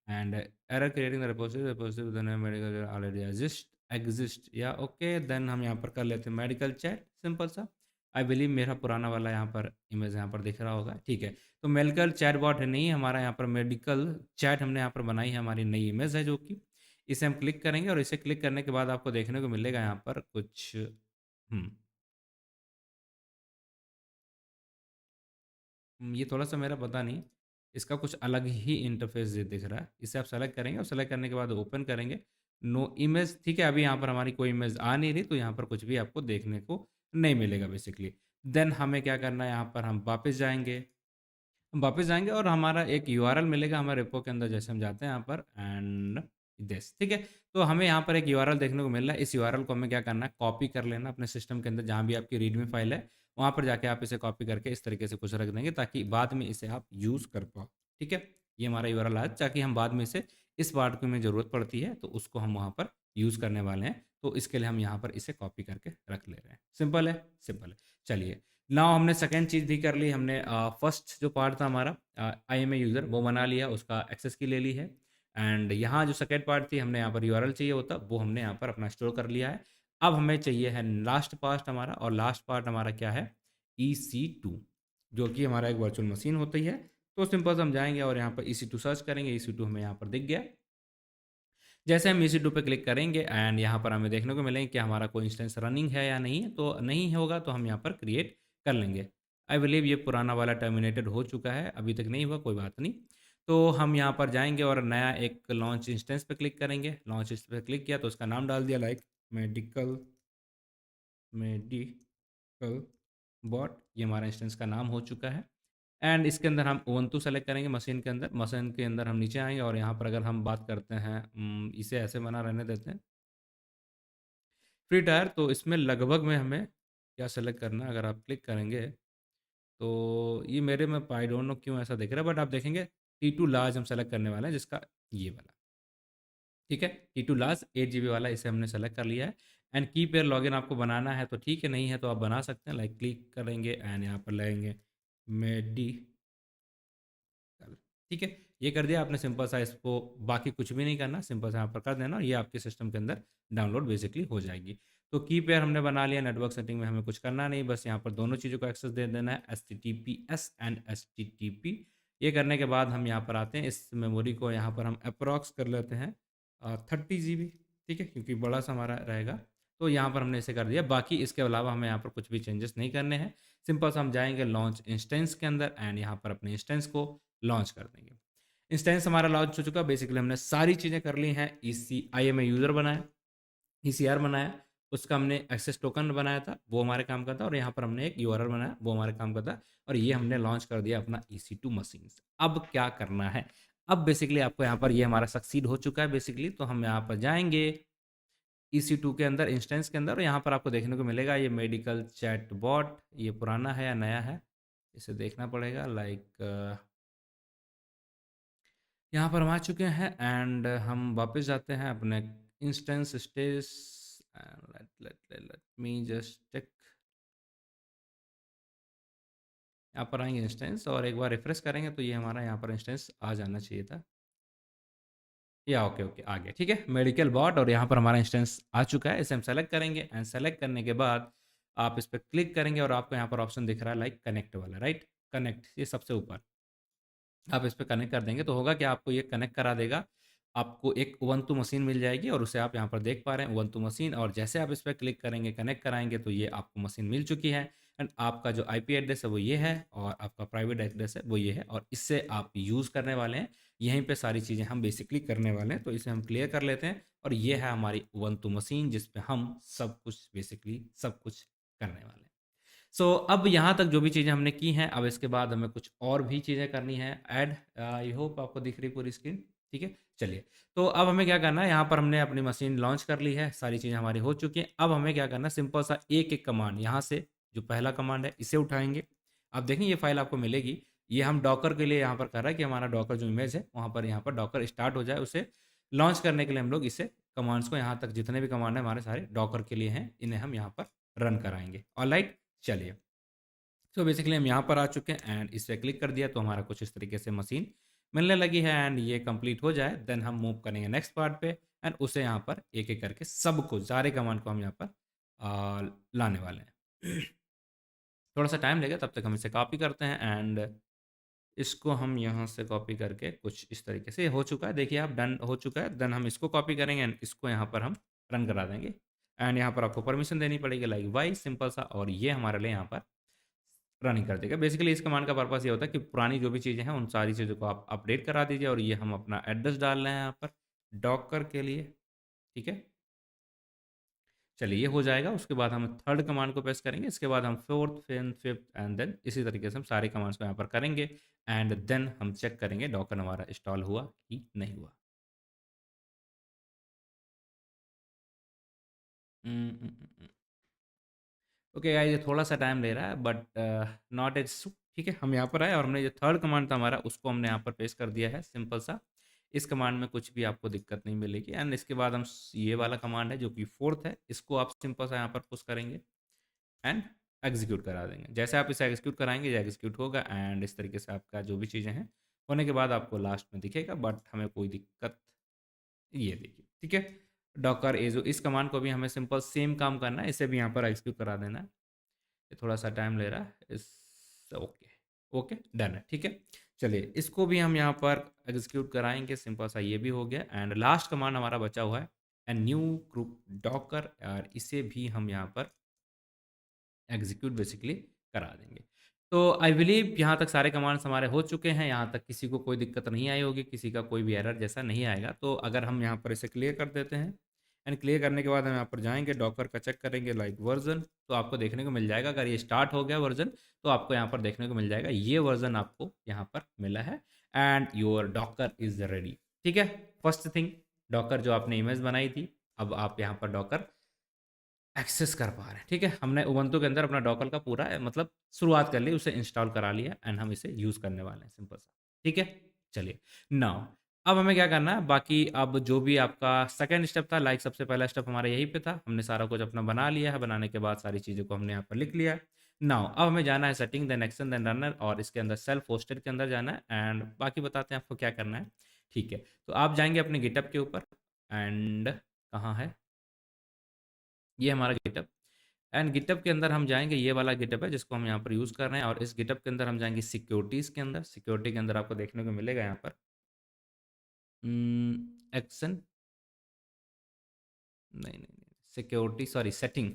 And error creating the repository with the name medical already exist या ओके, देन हम यहाँ पर कर लेते हैं मेडिकल चैट, सिंपल सा। आई बिलीव मेरा पुराना वाला यहाँ पर इमेज यहाँ पर दिख रहा होगा, ठीक है। तो मेडिकल चैट बॉट है नहीं, हमारा यहाँ पर मेडिकल चैट हमने यहाँ पर बनाई है, हमारी नई इमेज है जो कि इसे हम क्लिक करेंगे और इसे क्लिक करने के बाद आपको देखने को मिलेगा यहाँ पर कुछ ये थोड़ा-सा मेरा पता नहीं, इसका कुछ अलग ही इंटरफ़ेस ये दिख रहा है। इसे आप सेलेक्ट करेंगे और सेलेक्ट करने के बाद ओपन करेंगे। नो इमेज, ठीक है, अभी यहाँ पर हमारी कोई इमेज आ नहीं रही, तो यहाँ पर कुछ भी आपको देखने को नहीं मिलेगा बेसिकली। देन हमें क्या करना है, यहाँ पर हम वापस जाएँगे और हमारा एक यूआरएल मिलेगा हमारे रेपो के अंदर, जैसे हम जाते हैं यहाँ पर एंड दिस, ठीक है। तो हमें यहाँ पर एक यूआरएल देखने को मिल रहा है। इस यूआरएल को हमें क्या करना है, कॉपी कर लेना अपने सिस्टम के अंदर, जहाँ भी आपकी रीडमी फाइल है, वहाँ पर जाके आप इसे कॉपी करके इस तरीके से कुछ रख देंगे ताकि बाद में इसे आप यूज़ कर पाओ, ठीक है। ये हमारा यूआरएल है ताकि हम बाद में इसे इस पार्ट को में ज़रूरत पड़ती है तो उसको हम वहाँ पर यूज़ करने वाले हैं। तो इसके लिए हम यहाँ पर इसे कॉपी करके रख ले रहे हैं। सिंपल है, सिंपल है। चलिए, नाउ हमने सेकंड चीज़ भी कर ली, हमने फर्स्ट जो पार्ट था हमारा IMA यूज़र वो बना लिया, उसका एक्सेस की ले ली है एंड यहाँ जो सेकंड पार्ट थी, हमने यहाँ पर यूआरएल चाहिए होता, वो हमने यहाँ पर अपना स्टोर कर लिया है। अब हमें चाहिए है लास्ट पार्ट हमारा, और लास्ट पार्ट हमारा क्या है, EC2, जो कि हमारा एक वर्चुअल मशीन होती है। तो सिंपल से हम जाएँगे और यहाँ पर EC2 सर्च करेंगे, EC2 हमें यहाँ पर दिख गया। जैसे हम EC2 पे क्लिक करेंगे एंड यहाँ पर हमें देखने को मिलेंगे कि हमारा कोई इंस्टेंस रनिंग है या नहीं है, तो नहीं होगा तो हम यहाँ पर क्रिएट कर लेंगे। आई बिलीव ये पुराना वाला टर्मिनेटेड हो चुका है, अभी तक नहीं हुआ, कोई बात नहीं। तो हम यहाँ पर जाएंगे और नया एक लॉन्च इंस्टेंस पे क्लिक करेंगे। लॉन्च इंस्टेंस पे क्लिक किया तो उसका नाम डाल दिया, लाइक मेडिकल मेडिकल बॉट, ये हमारा इंस्टेंस का नाम हो चुका है। एंड इसके अंदर हम उबंटू सेलेक्ट करेंगे मशीन के अंदर। मशीन के अंदर हम नीचे आएंगे और यहाँ पर अगर हम बात करते हैं, इसे ऐसे बना रहने देते हैं फ्री टायर, तो इसमें लगभग में हमें क्या सेलेक्ट करना है, अगर आप क्लिक करेंगे तो ये मेरे में आई डोंट नो क्यों ऐसा दिख रहा है, बट आप देखेंगे T2 लार्ज हम सेलेक्ट करने वाले हैं, जिसका ये वाला, ठीक है। T2 लार्ज 8 GB वाला, इसे हमने सेलेक्ट कर लिया है। एंड की पेयर लॉगिन आपको बनाना है तो ठीक है, नहीं है तो आप बना सकते हैं। लाइक क्लिक करेंगे एंड यहाँ पर लेंगे मेडी, ठीक है। ये कर दिया आपने सिंपल सा, इसको बाकी कुछ भी नहीं करना, सिंपल सा यहाँ पर कर देना और ये आपके सिस्टम के अंदर डाउनलोड बेसिकली हो जाएगी। तो की पेयर हमने बना लिया। नेटवर्क सेटिंग में हमें कुछ करना नहीं, बस यहाँ पर दोनों चीज़ों को एक्सेस दे देना है, HTTPS एंड HTTP। ये करने के बाद हम यहाँ पर आते हैं, इस मेमोरी को यहाँ पर हम अप्रॉक्स कर लेते हैं 30 GB, ठीक है, क्योंकि बड़ा सा हमारा रहेगा। तो यहाँ पर हमने इसे कर दिया, बाकी इसके अलावा हमें यहाँ पर कुछ भी चेंजेस नहीं करने हैं। सिंपल सा हम जाएंगे लॉन्च इंस्टेंस के अंदर एंड यहाँ पर अपने इंस्टेंस को लॉन्च कर देंगे। इंस्टेंस हमारा लॉन्च हो चुका, बेसिकली हमने सारी चीज़ें कर ली हैं। ECIM यूज़र बनाया, ECR बनाया, उसका हमने एक्सेस टोकन बनाया था, वो हमारे काम का था, और यहाँ पर हमने एक URL बनाया, वो हमारे काम का था, और ये हमने लॉन्च कर दिया अपना EC2 मशीन। अब क्या करना है, अब बेसिकली आपको यहाँ पर ये हमारा सक्सीड हो चुका है बेसिकली। तो हम यहाँ पर जाएंगे EC2 के अंदर, इंस्टेंस के अंदर, और यहाँ पर आपको देखने को मिलेगा ये मेडिकल चैट बॉट, ये पुराना है या नया है, इसे देखना पड़ेगा। लाइक यहाँ पर हम आ चुके हैं एंड हम वापस जाते हैं अपने instance stage. Let me just check, यहाँ पर आएंगे इंस्टेंस और एक बार रिफ्रेश करेंगे तो ये हमारा यहाँ पर इंस्टेंस आ जाना चाहिए था। या ओके ओके आ गया, ठीक है, मेडिकल बॉट, और यहाँ पर हमारा इंस्टेंस आ चुका है। इसे हम सेलेक्ट करेंगे एंड सेलेक्ट करने के बाद आप इस पर क्लिक करेंगे और आपको यहाँ पर ऑप्शन दिख रहा है लाइक कनेक्ट वाला, राइट, कनेक्ट, ये सबसे ऊपर आप इस पे कनेक्ट कर देंगे तो होगा कि आपको ये कनेक्ट करा देगा। आपको एक उबंटू मशीन मिल जाएगी और उसे आप यहाँ पर देख पा रहे हैं, उबंटू मशीन, और जैसे आप इस पर क्लिक करेंगे कनेक्ट कराएंगे तो ये आपको मशीन मिल चुकी है। एंड आपका जो IP एड्रेस है वो ये है और आपका प्राइवेट एड्रेस है वो ये है, और इससे आप यूज़ करने वाले हैं। यहीं पे सारी चीज़ें हम बेसिकली करने वाले हैं, तो इसे हम क्लियर कर लेते हैं। और ये है हमारी उबंटू मशीन जिस पे हम सब कुछ बेसिकली सब कुछ करने वाले हैं। अब यहाँ तक जो भी चीज़ें हमने की हैं, अब इसके बाद हमें कुछ और भी चीज़ें करनी है ऐड। आई होप आपको दिख रही पूरी स्क्रीन, ठीक है। चलिए, तो अब हमें क्या करना है, यहाँ पर हमने अपनी मशीन लॉन्च कर ली है, सारी चीज़ें हमारी हो चुकी हैं। अब हमें क्या करना है, सिंपल सा एक एक कमांड यहाँ से, जो पहला कमांड है इसे उठाएंगे। आप देखें ये फाइल आपको मिलेगी, ये हम डॉकर के लिए यहाँ पर कर रहा है कि हमारा डॉकर जो इमेज है वहाँ पर, यहाँ पर डॉकर स्टार्ट हो जाए, उसे लॉन्च करने के लिए हम लोग इसे कमांड्स को, यहाँ तक जितने भी कमांड है हमारे सारे डॉकर के लिए हैं, इन्हें हम यहाँ पर रन कराएंगे। ऑलराइट, चलिए। बेसिकली हम यहाँ पर आ चुके हैं एंड इस पर क्लिक कर दिया तो हमारा कुछ इस तरीके से मशीन मिलने लगी है। एंड ये कंप्लीट हो जाए देन हम मूव करेंगे नेक्स्ट पार्ट पे एंड उसे यहाँ पर एक एक करके सबको, सारे कमांड को हम यहाँ पर लाने वाले हैं। थोड़ा सा टाइम लगेगा, तब तक हम इसे कॉपी करते हैं एंड इसको हम यहाँ से कॉपी करके कुछ इस तरीके से हो चुका है, देखिए आप, डन हो चुका है। देन हम इसको कॉपी करेंगे एंड इसको यहाँ पर हम रन करा देंगे। एंड यहाँ पर आपको परमिशन देनी पड़ेगी लाइक वाई, सिंपल सा, और ये हमारे लिए यहाँ पर रनिंग कर देगा। बेसिकली इस कमांड का पर्पस ये होता है कि पुरानी जो भी चीज़ें हैं उन सारी चीज़ों को आप अपडेट करा दीजिए। और ये हम अपना एड्रेस डाल रहे हैं यहाँ पर डॉकर के लिए, ठीक है। चलिए ये हो जाएगा, उसके बाद हम थर्ड कमांड को प्रेस करेंगे, इसके बाद हम फोर्थ, फिफ्थ एंड देन इसी तरीके से हम सारे कमांड्स को यहाँ पर करेंगे। एंड देन हम चेक करेंगे डॉकर हमारा इंस्टॉल हुआ कि नहीं हुआ। ओके गाइस, ये थोड़ा सा टाइम ले रहा है बट नॉट एट इशू, ठीक है। हम यहाँ पर आए और हमने जो थर्ड कमांड था हमारा उसको हमने यहाँ पर पेस्ट कर दिया है, सिंपल सा। इस कमांड में कुछ भी आपको दिक्कत नहीं मिलेगी। एंड इसके बाद हम ये वाला कमांड है जो कि फोर्थ है, इसको आप सिंपल सा यहाँ पर पुश करेंगे एंड एग्जीक्यूट करा देंगे। जैसे आप इसे एग्जीक्यूट कराएंगे ये एग्जीक्यूट होगा एंड इस तरीके से आपका जो भी चीज़ें हैं होने के बाद आपको लास्ट में दिखेगा, बट हमें कोई दिक्कत, ये देखिए, ठीक है। डॉकर एजो, इस कमांड को भी हमें सिंपल सेम काम करना है, इसे भी यहाँ पर एग्जीक्यूट करा देना है। ये थोड़ा सा टाइम ले रहा है इस, ओके ओके डन है, ठीक है। चलिए इसको भी हम यहाँ पर एग्जीक्यूट कराएंगे, सिंपल सा ये भी हो गया। एंड लास्ट कमांड हमारा बचा हुआ है एंड न्यू ग्रुप डॉकर, और इसे भी हम यहाँ पर एग्जीक्यूट बेसिकली करा देंगे। तो आई बिलीव यहाँ तक सारे कमांड्स हमारे हो चुके हैं, यहाँ तक किसी को कोई दिक्कत नहीं आई होगी, किसी का कोई भी एरर जैसा नहीं आएगा। तो अगर हम यहाँ पर इसे क्लियर कर देते हैं एंड क्लियर करने के बाद हम यहाँ पर जाएंगे, डॉकर का चेक करेंगे लाइक वर्जन, तो आपको देखने को मिल जाएगा अगर ये स्टार्ट हो गया वर्जन तो आपको यहाँ पर देखने को मिल जाएगा ये वर्जन आपको यहाँ पर मिला है and your Docker is ready. ठीक है, फर्स्ट थिंग डॉकर जो आपने इमेज बनाई थी अब आप यहाँ पर डॉकर एक्सेस कर पा रहे हैं। ठीक है, हमने उबंटू के अंदर अपना डॉकर का पूरा मतलब शुरुआत कर ली, उसे इंस्टॉल करा लिया एंड हम इसे यूज़ करने वाले हैं, सिंपल सा। ठीक है, चलिए नाउ अब हमें क्या करना है, बाकी अब जो भी आपका सेकंड स्टेप था, लाइक सबसे पहला स्टेप हमारा यहीं पे था, हमने सारा कुछ अपना बना लिया है, बनाने के बाद सारी चीज़ों को हमने यहाँ पर लिख लिया है। नाउ अब हमें जाना है setting then action then runner और इसके अंदर सेल्फ होस्टेड के अंदर जाना है एंड बाकी बताते हैं आपको क्या करना है। ठीक है, तो आप जाएंगे अपने गिटअप के ऊपर एंड कहाँ है ये हमारा गिटअप एंड गिटअप के अंदर हम जाएंगे, ये वाला गिटअप है जिसको हम यहाँ पर यूज़ कर रहे हैं और इस गिटअप के अंदर हम जाएंगे सिक्योरिटीज़ के अंदर। सिक्योरिटी के अंदर आपको देखने को मिलेगा यहाँ पर एक्शन नहीं सिक्योरिटी सॉरी सेटिंग।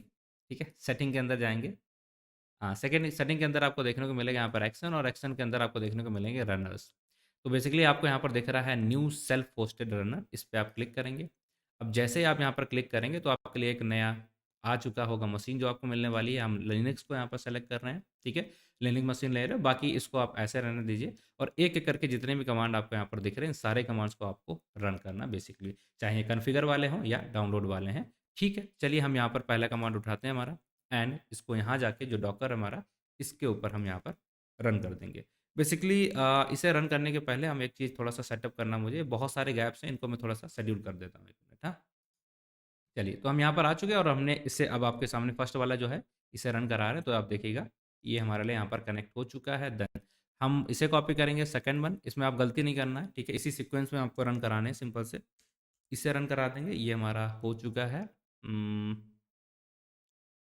ठीक है, सेटिंग के अंदर जाएंगे, हाँ सेकंड सेटिंग के अंदर आपको देखने को मिलेगा यहाँ पर एक्शन और एक्शन के अंदर आपको देखने को मिलेंगे रनर्स। तो बेसिकली आपको यहाँ पर दिख रहा है न्यू सेल्फ होस्टेड रनर, इस पर आप क्लिक करेंगे। अब जैसे ही आप यहाँ पर क्लिक करेंगे तो आपके लिए एक नया आ चुका होगा मशीन जो आपको मिलने वाली है। हम लिनक्स को यहाँ पर सेलेक्ट कर रहे हैं। ठीक है, लिनक्स मशीन ले रहे हो, बाकी इसको आप ऐसे रहने दीजिए और एक एक करके जितने भी कमांड आपको यहाँ पर दिख रहे हैं सारे कमांड्स को आपको रन करना बेसिकली, चाहे कन्फिगर वाले हों या डाउनलोड वाले हैं। ठीक है, चलिए हम यहाँ पर पहला कमांड उठाते हैं हमारा एंड इसको यहाँ जाके जो डॉकर हमारा इसके ऊपर हम यहाँ पर रन कर देंगे। बेसिकली इसे रन करने के पहले हम एक चीज़ थोड़ा सा सेटअप करना, मुझे बहुत सारे गैप्स हैं, इनको मैं थोड़ा सा शेड्यूल कर देता हूँ, एक मिनट। हाँ, चलिए तो हम यहाँ पर आ चुके हैं और हमने इसे अब आपके सामने फर्स्ट वाला जो है इसे रन करा रहे हैं, तो आप देखिएगा ये हमारे लिए यहाँ पर कनेक्ट हो चुका है। देन हम इसे कॉपी करेंगे सेकंड वन, इसमें आप गलती नहीं करना है। ठीक है, इसी सीक्वेंस में आपको रन कराने हैं, सिंपल से इसे रन करा देंगे, ये हमारा हो चुका है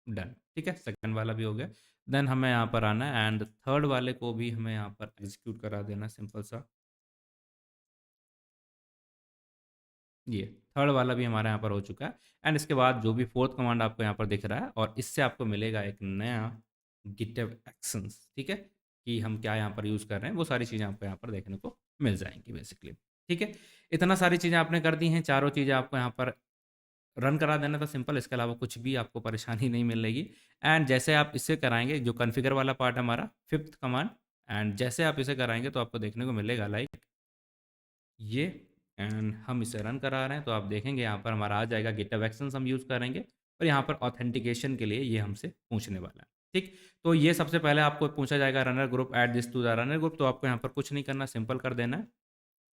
डन। ठीक है, सेकंड वाला भी हो गया। देन हमें यहाँ पर आना है एंड थर्ड वाले को भी हमें यहाँ पर एग्जीक्यूट करा देना, सिंपल सा ये थर्ड वाला भी हमारे यहाँ पर हो चुका है। एंड इसके बाद जो भी फोर्थ कमांड आपको यहाँ पर दिख रहा है और इससे आपको मिलेगा एक नया गिटहब एक्शंस। ठीक है, कि हम क्या यहाँ पर यूज़ कर रहे हैं वो सारी चीज़ें आपको यहाँ पर देखने को मिल जाएंगी बेसिकली। ठीक है, इतना सारी चीज़ें आपने कर दी हैं, चारों चीज़ें आपको यहाँ पर रन करा देना था सिंपल, इसके अलावा कुछ भी आपको परेशानी नहीं मिलेगी। एंड जैसे आप इसे कराएंगे, जो कॉन्फ़िगर वाला पार्ट हमारा फिफ्थ कमांड, एंड जैसे आप इसे कराएंगे तो आपको देखने को मिलेगा लाइक ये एंड हम इसे रन करा रहे हैं तो आप देखेंगे यहाँ पर हमारा आ जाएगा गिटहब एक्शंस हम यूज़ करेंगे और यहाँ पर ऑथेंटिकेशन के लिए ये हमसे पूछने वाला है। ठीक, तो ये सबसे पहले आपको पूछा जाएगा runner group add this to the runner group, तो आपको यहाँ पर कुछ नहीं करना, सिंपल कर देना है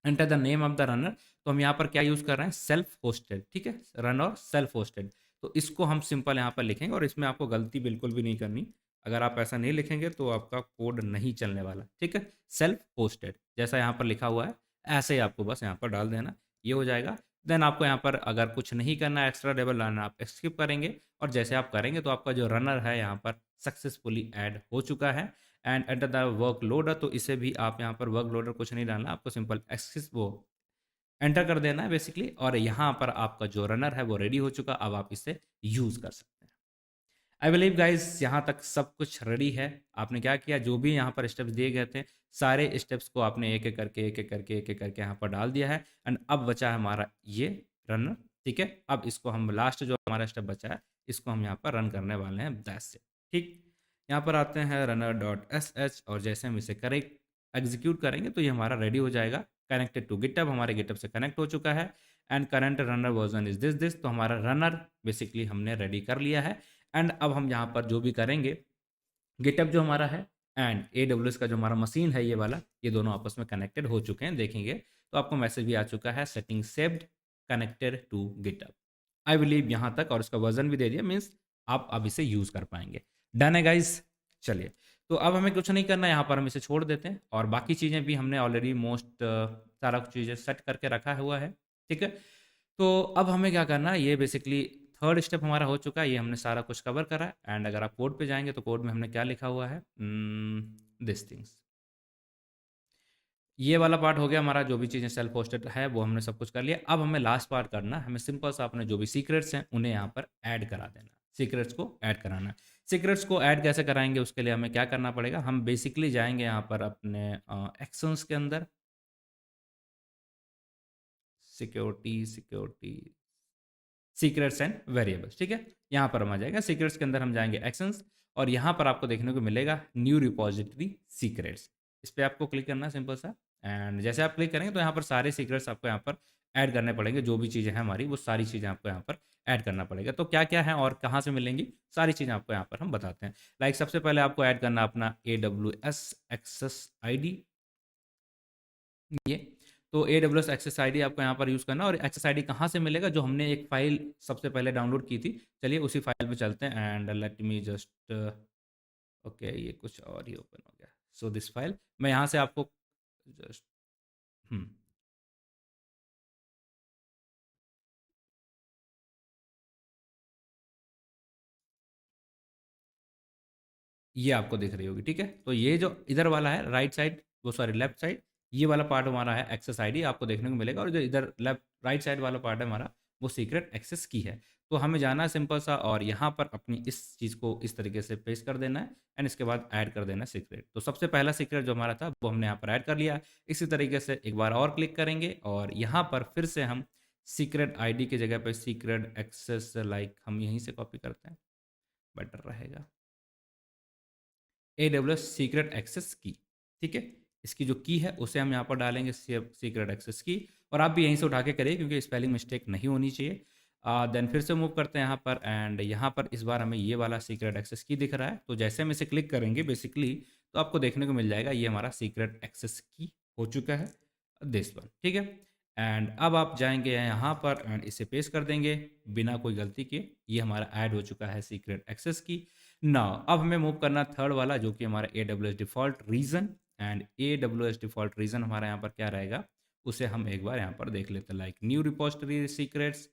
enter the name of the runner. तो हम यहाँ पर क्या यूज़ कर रहे हैं, सेल्फ होस्टेड। ठीक है, रन और सेल्फ होस्टेड, तो इसको हम सिंपल यहाँ पर लिखेंगे और इसमें आपको गलती बिल्कुल भी नहीं करनी। अगर आप ऐसा नहीं लिखेंगे तो आपका कोड नहीं चलने वाला। ठीक है, सेल्फ होस्टेड जैसा यहाँ पर लिखा हुआ है ऐसे ही आपको बस यहाँ पर डाल देना, ये हो जाएगा। देन आपको यहाँ पर अगर कुछ नहीं करना है, एक्स्ट्रा टेबल लाना आप स्किप करेंगे और जैसे आप करेंगे तो आपका जो रनर है यहाँ पर सक्सेसफुली ऐड हो चुका है and enter the work loader. तो इसे भी आप यहाँ पर वर्क लोडर कुछ नहीं डालना, आपको सिंपल एक्सिस वो एंटर कर देना है बेसिकली और यहाँ पर आपका जो रनर है वो रेडी हो चुका, अब आप इसे यूज़ कर सकते हैं। आई बिलीव गाइज यहाँ तक सब कुछ रेडी है। आपने क्या किया, जो भी यहाँ पर स्टेप्स दिए गए थे सारे स्टेप्स को आपने एक एक करके एक एक करके एक एक करके यहाँ पर डाल दिया है एंड अब बचा है हमारा ये रनर। ठीक है, अब इसको हम लास्ट जो हमारा स्टेप बचा है इसको हम यहाँ पर रन करने वाले हैं, दैट्स से। ठीक, यहाँ पर आते हैं रनर डॉट एस एच और जैसे हम इसे करेक्ट एग्जीक्यूट करेंगे तो ये हमारा रेडी हो जाएगा, कनेक्टेड टू गिटहब, हमारे गिटहब से कनेक्ट हो चुका है and current runner version is this this. तो हमारा रनर बेसिकली हमने रेडी कर लिया है एंड अब हम यहाँ पर जो भी करेंगे, गिटअप जो हमारा है एंड AWS का जो हमारा मशीन है ये वाला, ये दोनों आपस में कनेक्टेड हो चुके हैं। देखेंगे तो आपको मैसेज भी आ चुका है, setting saved connected to GitHub. I believe यहाँ तक और इसका वर्जन भी दे दिया, मीन्स आप अब इसे यूज़ कर पाएंगे। डन है गाइज, चलिए तो अब हमें कुछ नहीं करना, यहाँ पर हम इसे छोड़ देते हैं और बाकी चीज़ें भी हमने ऑलरेडी मोस्ट सारा कुछ चीज़ें सेट करके रखा हुआ है। ठीक है, तो अब हमें क्या करना है, ये बेसिकली थर्ड स्टेप हमारा हो चुका है, ये हमने सारा कुछ कवर करा है एंड अगर आप कोड पे जाएंगे तो कोड में हमने क्या लिखा हुआ है, दिस थिंग्स, ये वाला पार्ट हो गया हमारा, जो भी चीज़ें सेल्फ होस्टेड है वो हमने सब कुछ कर लिया। अब हमें लास्ट पार्ट करना है, हमें सिंपल सा अपने जो भी सीक्रेट्स हैं उन्हें यहाँ पर ऐड करा देना, सीक्रेट्स को ऐड कराना है। सीक्रेट्स को ऐड कैसे कराएंगे, उसके लिए हमें क्या करना पड़ेगा, हम बेसिकली जाएंगे यहाँ पर अपने एक्शंस के अंदर, security security secrets and variables, ठीक है। यहाँ पर हम आ जाएगा सीक्रेट्स के अंदर, हम जाएंगे एक्शंस, और यहाँ पर आपको देखने को मिलेगा न्यू रिपोजिटरी सीक्रेट्स। इस पर आपको क्लिक करना है सिंपल सा, एंड जैसे आप क्लिक करेंगे तो यहाँ पर सारे सीक्रेट्स आपको यहाँ पर ऐड करने पड़ेंगे। जो भी चीज़ें हैं हमारी, वो सारी चीज़ें आपको यहाँ पर ऐड करना पड़ेगा। तो क्या क्या है और कहाँ से मिलेंगी, सारी चीज़ें आपको यहाँ पर हम बताते हैं। लाइक सबसे पहले आपको ऐड करना अपना AWS एक्सेस ID, ये तो AWS एक्सेस आईडी आपको यहाँ पर यूज़ करना। और एक्सेस आईडी कहाँ से मिलेगा, जो हमने एक फ़ाइल सबसे पहले डाउनलोड की थी, चलिए उसी फाइल पे चलते हैं। And let me just okay, ये कुछ और ही ओपन हो गया। सो दिस फाइल मैं यहाँ से आपको जस्ट ये आपको दिख रही होगी, ठीक है। तो ये जो इधर वाला है राइट साइड, वो सॉरी लेफ्ट साइड, ये वाला पार्ट हमारा है एक्सेस आईडी, आपको देखने को मिलेगा। और जो इधर लेफ्ट राइट साइड वाला पार्ट है हमारा, वो सीक्रेट एक्सेस की है। तो हमें जाना है सिंपल सा, और यहाँ पर अपनी इस चीज़ को इस तरीके से पेस्ट कर देना है, एंड इसके बाद ऐड कर देना है सीक्रेट। तो सबसे पहला सीक्रेट जो हमारा था, वो हमने यहाँ पर ऐड कर लिया। इसी तरीके से एक बार और क्लिक करेंगे, और यहाँ पर फिर से हम सीक्रेट आईडी की जगह पर सीक्रेट एक्सेस, लाइक हम यहीं से कॉपी करते हैं, बेटर रहेगा, AWS सीक्रेट एक्सेस की, ठीक है। इसकी जो की है उसे हम यहाँ पर डालेंगे, सीक्रेट एक्सेस की। और आप भी यहीं से उठा के करिए, क्योंकि स्पेलिंग मिस्टेक नहीं होनी चाहिए। देन फिर से मूव करते हैं यहाँ पर, एंड यहाँ पर इस बार हमें ये वाला सीक्रेट एक्सेस की दिख रहा है। तो जैसे हम इसे क्लिक करेंगे बेसिकली, तो आपको देखने को मिल जाएगा ये हमारा सीक्रेट एक्सेस की हो चुका है, दिस वन, ठीक है। एंड अब आप जाएंगे यहाँ पर एंड इसे पेस्ट कर देंगे बिना कोई गलती के, ये हमारा ऐड हो चुका है सीक्रेट एक्सेस की। नाउ अब हमें मूव करना थर्ड वाला, जो कि हमारा AWS default region. And AWS default region हमारा यहाँ पर क्या रहेगा, उसे हम एक बार यहाँ पर देख लेते हैं। लाइक न्यू रिपोजिटरी सीक्रेट्स,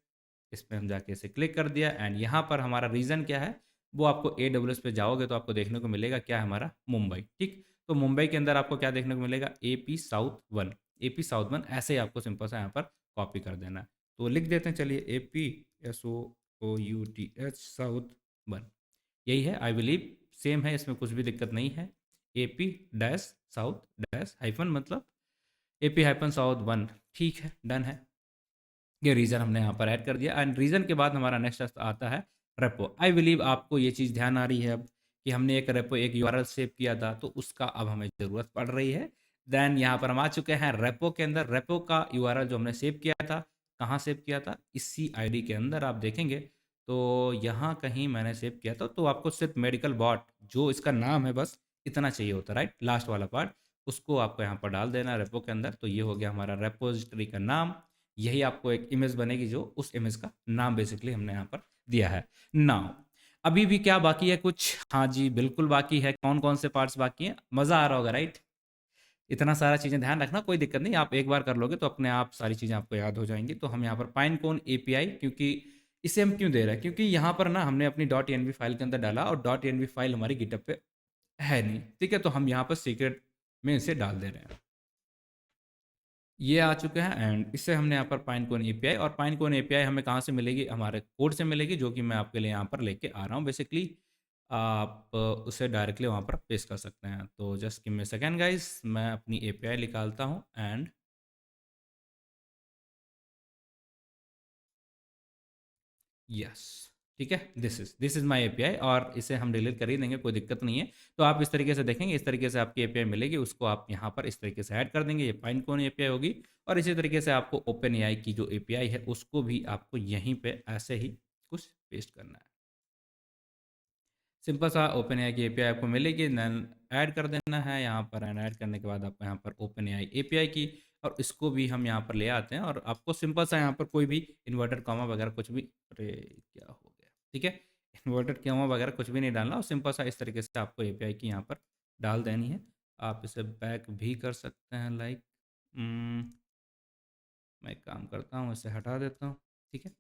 इसमें हम जाके इसे क्लिक कर दिया, एंड यहाँ पर हमारा रीजन क्या है, वो आपको AWS पे जाओगे तो आपको देखने को मिलेगा क्या है, हमारा मुंबई, ठीक। तो मुंबई के अंदर आपको क्या देखने को मिलेगा, AP south one, AP south one, ऐसे ही आपको सिंपल सा यहाँ पर कॉपी कर देना है। तो लिख देते हैं, चलिए APSOUTH साउथ वन, यही है। आई बिलीव सेम है, इसमें कुछ भी दिक्कत नहीं है। AP dash south dash hyphen, मतलब AP हाइफन साउथ वन, ठीक है, डन है। ये रीज़न हमने यहाँ पर ऐड कर दिया, एंड रीज़न के बाद हमारा नेक्स्ट आता है रेपो। आई बिलीव आपको ये चीज़ ध्यान आ रही है अब, कि हमने एक रेपो एक URL सेव किया था, तो उसका अब हमें ज़रूरत पड़ रही है। देन यहाँ पर हम आ चुके हैं रेपो के अंदर। रेपो का URL जो हमने सेव किया था, कहाँ सेव किया था, इसी ID के अंदर आप देखेंगे तो यहाँ कहीं मैंने सेव किया था। तो आपको सिर्फ मेडिकल बॉट, जो इसका नाम है, बस इतना चाहिए होता है, राइट, लास्ट वाला पार्ट, उसको आपको यहाँ पर डाल देना रेपो के अंदर। तो ये हो गया हमारा रेपोजिटरी का नाम। यही आपको एक इमेज बनेगी, जो उस इमेज का नाम बेसिकली हमने यहाँ पर दिया है। नाउ अभी भी क्या बाकी है कुछ, हाँ जी बिल्कुल बाकी है। कौन कौन से पार्ट्स बाकी हैं, मज़ा आ रहा होगा, राइट। इतना सारा चीज़ें ध्यान रखना, कोई दिक्कत नहीं, आप एक बार कर लोगे तो अपने आप सारी चीज़ें आपको याद हो जाएंगी। तो हम यहाँ पर पाइनकोन API, क्योंकि इसे हम क्यों दे रहे हैं, क्योंकि यहाँ पर ना हमने अपनी .env फाइल के अंदर डाला, और .env फाइल हमारी गिटअप पे है नहीं, ठीक है। तो हम यहाँ पर सीक्रेट में इसे डाल दे रहे हैं। ये आ चुके हैं, एंड इससे हमने यहाँ पर पाइनकोन API, और पाइनकोन API हमें कहाँ से मिलेगी, हमारे कोड से मिलेगी, जो कि मैं आपके लिए यहाँ पर लेके आ रहा हूँ बेसिकली। आप उसे डायरेक्टली वहाँ पर पेस्ट कर सकते हैं। तो just give me a second guys, मैं अपनी API निकालता हूँ, एंड यस, ठीक है, दिस इज़ माय API, और इसे हम डिलीट कर ही देंगे, कोई दिक्कत नहीं है। तो आप इस तरीके से देखेंगे, इस तरीके से आपकी API मिलेगी, उसको आप यहाँ पर इस तरीके से ऐड कर देंगे, ये पाइनकोन API होगी। और इसी तरीके से आपको ओपन AI की जो API है, उसको भी आपको यहीं पे ऐसे ही कुछ पेस्ट करना है। सिंपल सा ओपन AI की API आपको मिलेगी, देन ऐड कर देना है यहाँ पर, एंड ऐड करने के बाद आपको यहाँ पर ओपन AI API की, और इसको भी हम यहाँ पर ले आते हैं, और आपको सिंपल सा यहाँ पर कोई भी इन्वर्टेड कॉमा वगैरह कुछ भी, अरे क्या हो गया, ठीक है, इन्वर्टेड कॉमा वगैरह कुछ भी नहीं डालना, और सिंपल सा इस तरीके से आपको API की यहाँ पर डाल देनी है। आप इसे बैक भी कर सकते हैं, लाइक मैं एक काम करता हूँ, इसे हटा देता हूँ, ठीक है।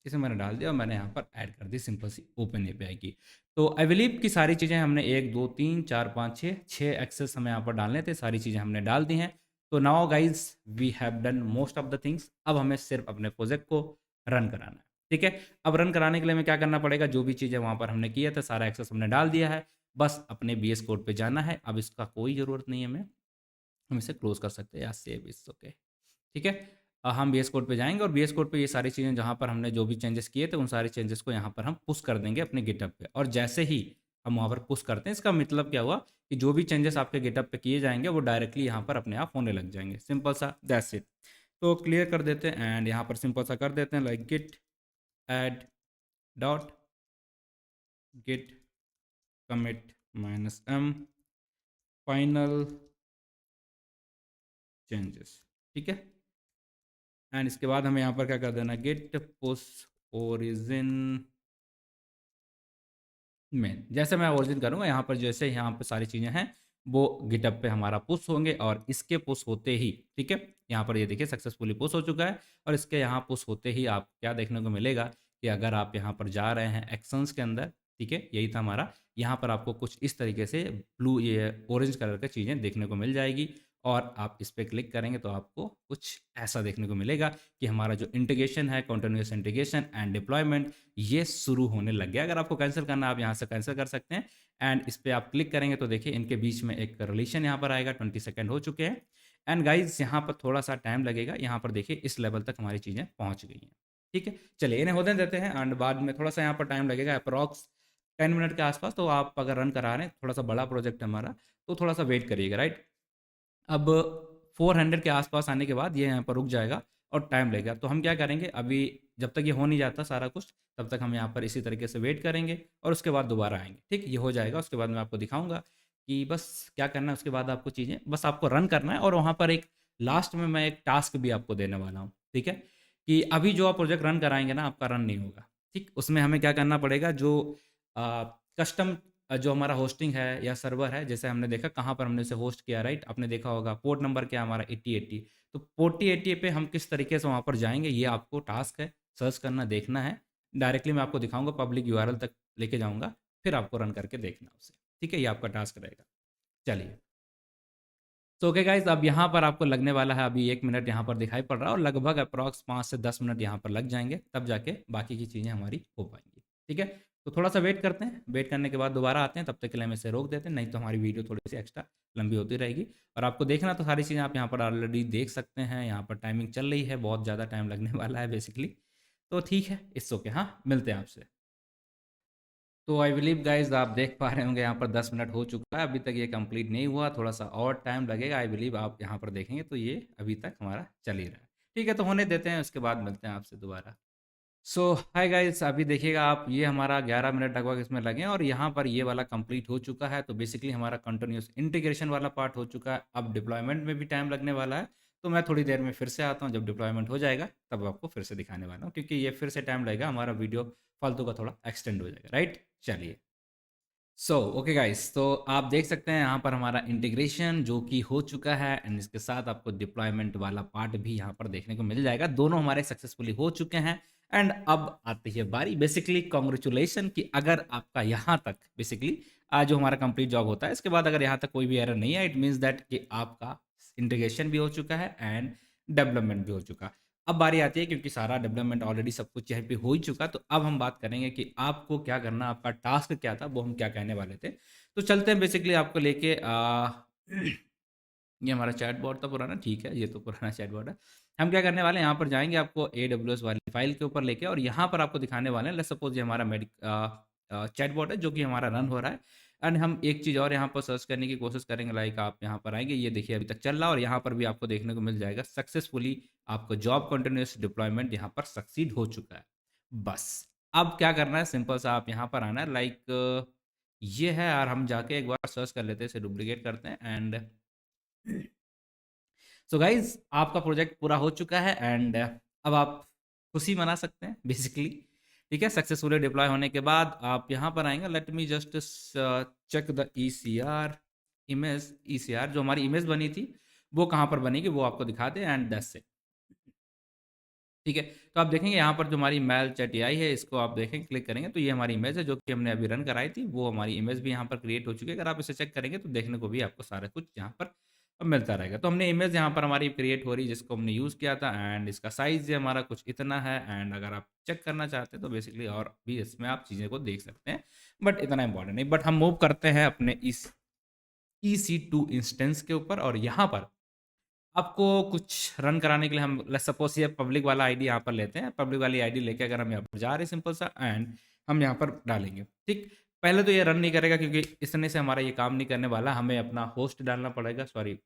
इसे मैंने डाल दिया और मैंने यहाँ पर ऐड कर दी सिंपल सी ओपन एपीआई की। तो आई बिलीव कि सारी चीज़ें हमने 1 2 3 4 5 6 एक्सेस हमें यहाँ पर डालने थे, सारी चीज़ें हमने डाल दी हैं। तो now guys we have done most of the things. अब हमें सिर्फ अपने प्रोजेक्ट को रन कराना है, ठीक है। अब रन कराने के लिए हमें क्या करना पड़ेगा, जो भी चीज़ें वहाँ पर हमने किया था सारा एक्सेस हमने डाल दिया है, बस अपने बी एस कोड पर जाना है। अब इसका कोई ज़रूरत नहीं है हमें, हम इसे क्लोज कर सकते हैं या सेव इस ओके, ठीक है। हम बी एस कोड पे जाएंगे और बी एस कोड पे ये सारी चीज़ें जहाँ पर हमने जो भी चेंजेस किए थे उन सारे चेंजेस को यहाँ पर हम पुश कर देंगे अपने गिटअप पे। और जैसे ही हम वहाँ पर पुश करते हैं, इसका मतलब क्या हुआ कि जो भी चेंजेस आपके गिटअप पे किए जाएंगे वो डायरेक्टली यहाँ पर अपने आप होने लग जाएंगे। सिंपल सा, दैट्स इट। तो क्लियर कर देते हैं एंड यहाँ पर सिंपल सा कर देते हैं like git add dot git commit -m final changes, ठीक है। एंड इसके बाद हमें यहाँ पर क्या कर देना, गेट पुश ओरिजिन में। जैसे मैं ओरिजिन करूँगा यहाँ पर, जैसे यहाँ पर सारी चीज़ें हैं वो गिटअप पे हमारा पुश होंगे और इसके पुश होते ही, ठीक है, यहाँ पर ये देखिए सक्सेसफुली पुश हो चुका है। और इसके यहाँ पुश होते ही आप क्या देखने को मिलेगा कि अगर आप यहाँ पर जा रहे हैं एक्शंस के अंदर, ठीक है, यही था हमारा, यहाँ पर आपको कुछ इस तरीके से ब्लू ये ऑरेंज कलर की चीज़ें देखने को मिल जाएगी। और आप इस पर क्लिक करेंगे तो आपको कुछ ऐसा देखने को मिलेगा कि हमारा जो इंटीग्रेशन है, कॉन्टिन्यूस इंटीग्रेशन एंड डिप्लॉयमेंट, ये शुरू होने लग गया। अगर आपको कैंसिल करना है आप यहाँ से कैंसिल कर सकते हैं। एंड इस पर आप क्लिक करेंगे तो देखिए इनके बीच में एक रिलेशन यहाँ पर आएगा, 20 सेकेंड हो चुके हैं। एंड गाइज यहाँ पर थोड़ा सा टाइम लगेगा, यहाँ पर देखिए इस लेवल तक हमारी चीज़ें पहुँच गई हैं, ठीक है। चलिए इन्हें होने देते हैं एंड बाद में थोड़ा सा यहाँ पर टाइम लगेगा, अप्रॉक्स 10 मिनट के आसपास। तो आप अगर रन करा रहे हैं, थोड़ा सा बड़ा प्रोजेक्ट हमारा, तो थोड़ा सा वेट करिएगा, राइट। अब 400 के आसपास आने के बाद ये यहाँ पर रुक जाएगा और टाइम लगेगा। तो हम क्या करेंगे, अभी जब तक ये हो नहीं जाता सारा कुछ, तब तक हम यहाँ पर इसी तरीके से वेट करेंगे और उसके बाद दोबारा आएंगे, ठीक। ये हो जाएगा, उसके बाद मैं आपको दिखाऊंगा कि बस क्या करना है। उसके बाद आपको चीज़ें बस आपको रन करना है और वहाँ पर एक लास्ट में मैं एक टास्क भी आपको देने वाला हूँ, ठीक है। कि अभी जो आप प्रोजेक्ट रन कराएंगे ना, आपका रन नहीं होगा, ठीक। उसमें हमें क्या करना पड़ेगा, जो कस्टम जो हमारा होस्टिंग है या सर्वर है, जैसे हमने देखा कहाँ पर हमने उसे होस्ट किया, राइट। आपने देखा होगा पोर्ट नंबर क्या हमारा 8080। तो 4080 पे हम किस तरीके से वहाँ पर जाएंगे, ये आपको टास्क है, सर्च करना, देखना है। डायरेक्टली मैं आपको दिखाऊंगा, पब्लिक यूआरएल तक लेके जाऊंगा, फिर आपको रन करके देखना उसे, ठीक है। ये आपका टास्क रहेगा। चलिए, तो ओके गाइज, अब यहाँ पर आपको लगने वाला है अभी 1 मिनट यहाँ पर दिखाई पड़ रहा है और लगभग अप्रॉक्स 5 से 10 मिनट यहाँ पर लग जाएंगे, तब जाके बाकी की चीज़ें हमारी हो पाएंगी, ठीक है। तो थोड़ा सा वेट करते हैं, वेट करने के बाद दोबारा आते हैं, तब तक के लिए हम इसे रोक देते हैं, नहीं तो हमारी वीडियो थोड़ी सी एक्स्ट्रा लंबी होती रहेगी। और आपको देखना तो सारी चीज़ें आप यहाँ पर ऑलरेडी देख सकते हैं, यहाँ पर टाइमिंग चल रही है, बहुत ज़्यादा टाइम लगने वाला है बेसिकली। तो ठीक है, इट्स ओके, हाँ मिलते हैं आपसे। तो आई बिलीव गाइज आप देख पा रहे होंगे यहाँ पर 10 मिनट हो चुका है, अभी तक ये कंप्लीट नहीं हुआ, थोड़ा सा और टाइम लगेगा। आई बिलीव आप यहाँ पर देखेंगे तो ये अभी तक हमारा चल ही रहा है, ठीक है। तो होने देते हैं, उसके बाद मिलते हैं आपसे दोबारा। सो हाय गाइस, अभी देखिएगा आप, ये हमारा 11 मिनट लगभग इसमें लगे हैं और यहाँ पर ये वाला कंप्लीट हो चुका है। तो बेसिकली हमारा कंटिन्यूस इंटीग्रेशन वाला पार्ट हो चुका है। अब डिप्लॉयमेंट में भी टाइम लगने वाला है, तो मैं थोड़ी देर में फिर से आता हूँ, जब डिप्लॉयमेंट हो जाएगा तब आपको फिर से दिखाने वाला हूँ, क्योंकि ये फिर से टाइम लगेगा, हमारा वीडियो फालतू का थोड़ा एक्सटेंड हो जाएगा, राइट। चलिए, सो ओके गाइस, तो आप देख सकते हैं यहाँ पर हमारा इंटीग्रेशन जो कि हो चुका है एंड इसके साथ आपको डिप्लॉयमेंट वाला पार्ट भी यहाँ पर देखने को मिल जाएगा। दोनों हमारे सक्सेसफुली हो चुके हैं। एंड अब आती है बारी, बेसिकली कॉन्ग्रेचुलेशन, कि अगर आपका यहाँ तक बेसिकली आज जो हमारा कंप्लीट जॉब होता है, इसके बाद अगर यहाँ तक कोई भी एरर नहीं है, इट मीन्स दैट कि आपका इंटीग्रेशन भी हो चुका है एंड डेवलपमेंट भी हो चुका है। अब बारी आती है, क्योंकि सारा डेवलपमेंट ऑलरेडी सब कुछ यहाँ पे हो ही चुका, तो अब हम बात करेंगे कि आपको क्या करना, आपका टास्क क्या था, वो हम क्या कहने वाले थे। तो चलते हैं बेसिकली आपको लेके ये हमारा चैटबॉट था पुराना, ठीक है, ये तो पुराना चैटबॉट है। हम क्या करने वाले हैं, यहाँ पर जाएंगे आपको AWS वाली फाइल के ऊपर लेके, और यहाँ पर आपको दिखाने वाले हैं, लेट्स सपोज ये हमारा चैटबॉट है जो कि हमारा रन हो रहा है। एंड हम एक चीज़ और यहाँ पर सर्च करने की कोशिश करेंगे, लाइक आप यहाँ पर आएंगे, ये देखिए अभी तक चल रहा है और यहाँ पर भी आपको देखने को मिल जाएगा सक्सेसफुली आपको जॉब कंटिन्यूस डिप्लॉयमेंट यहाँ पर सक्सीड हो चुका है। बस अब क्या करना है, सिंपल सा आप यहाँ पर आना है, लाइक ये है, और हम जाके एक बार सर्च कर लेते हैं, इसे डुप्लीकेट करते हैं एंड सो गाइज आपका प्रोजेक्ट पूरा हो चुका है एंड अब आप खुशी मना सकते हैं बेसिकली, ठीक है। सक्सेसफुली डिप्लॉय होने के बाद आप यहाँ पर आएंगे, let me just check the ECR image, ECR जो हमारी इमेज बनी थी वो कहाँ पर बनेगी वो आपको दिखा दे एंड दैट्स इट। ठीक है। तो आप देखेंगे यहाँ पर जो हमारी मेल चैट एआई है, इसको आप देखेंगे, क्लिक करेंगे तो ये हमारी इमेज है जो कि हमने अभी रन कराई थी, वो हमारी इमेज भी यहाँ पर क्रिएट हो चुकी है। अगर आप इसे चेक करेंगे तो देखने को भी आपको सारा कुछ यहाँ पर मिलता रहेगा। तो हमने इमेज यहाँ पर हमारी क्रिएट हो रही है जिसको हमने यूज़ किया था, एंड इसका साइज़ है हमारा कुछ इतना है, एंड अगर आप चेक करना चाहते हैं तो बेसिकली और भी इसमें आप चीज़ें को देख सकते हैं, बट इतना इंपॉर्टेंट नहीं। बट हम मूव करते हैं अपने इस EC2 इंस्टेंस के ऊपर, और यहाँ पर आपको कुछ रन कराने के लिए हम लेट्स सपोज ये पब्लिक वाला आईडी यहाँ पर लेते हैं। पब्लिक वाली आईडी लेके अगर हम यहाँ पर जा रहे हैं सिंपल सा, एंड हम यहाँ पर डालेंगे, ठीक। पहले तो ये रन नहीं करेगा क्योंकि इतने से हमारा ये काम नहीं करने वाला। हमें अपना होस्ट डालना पड़ेगा, सॉरी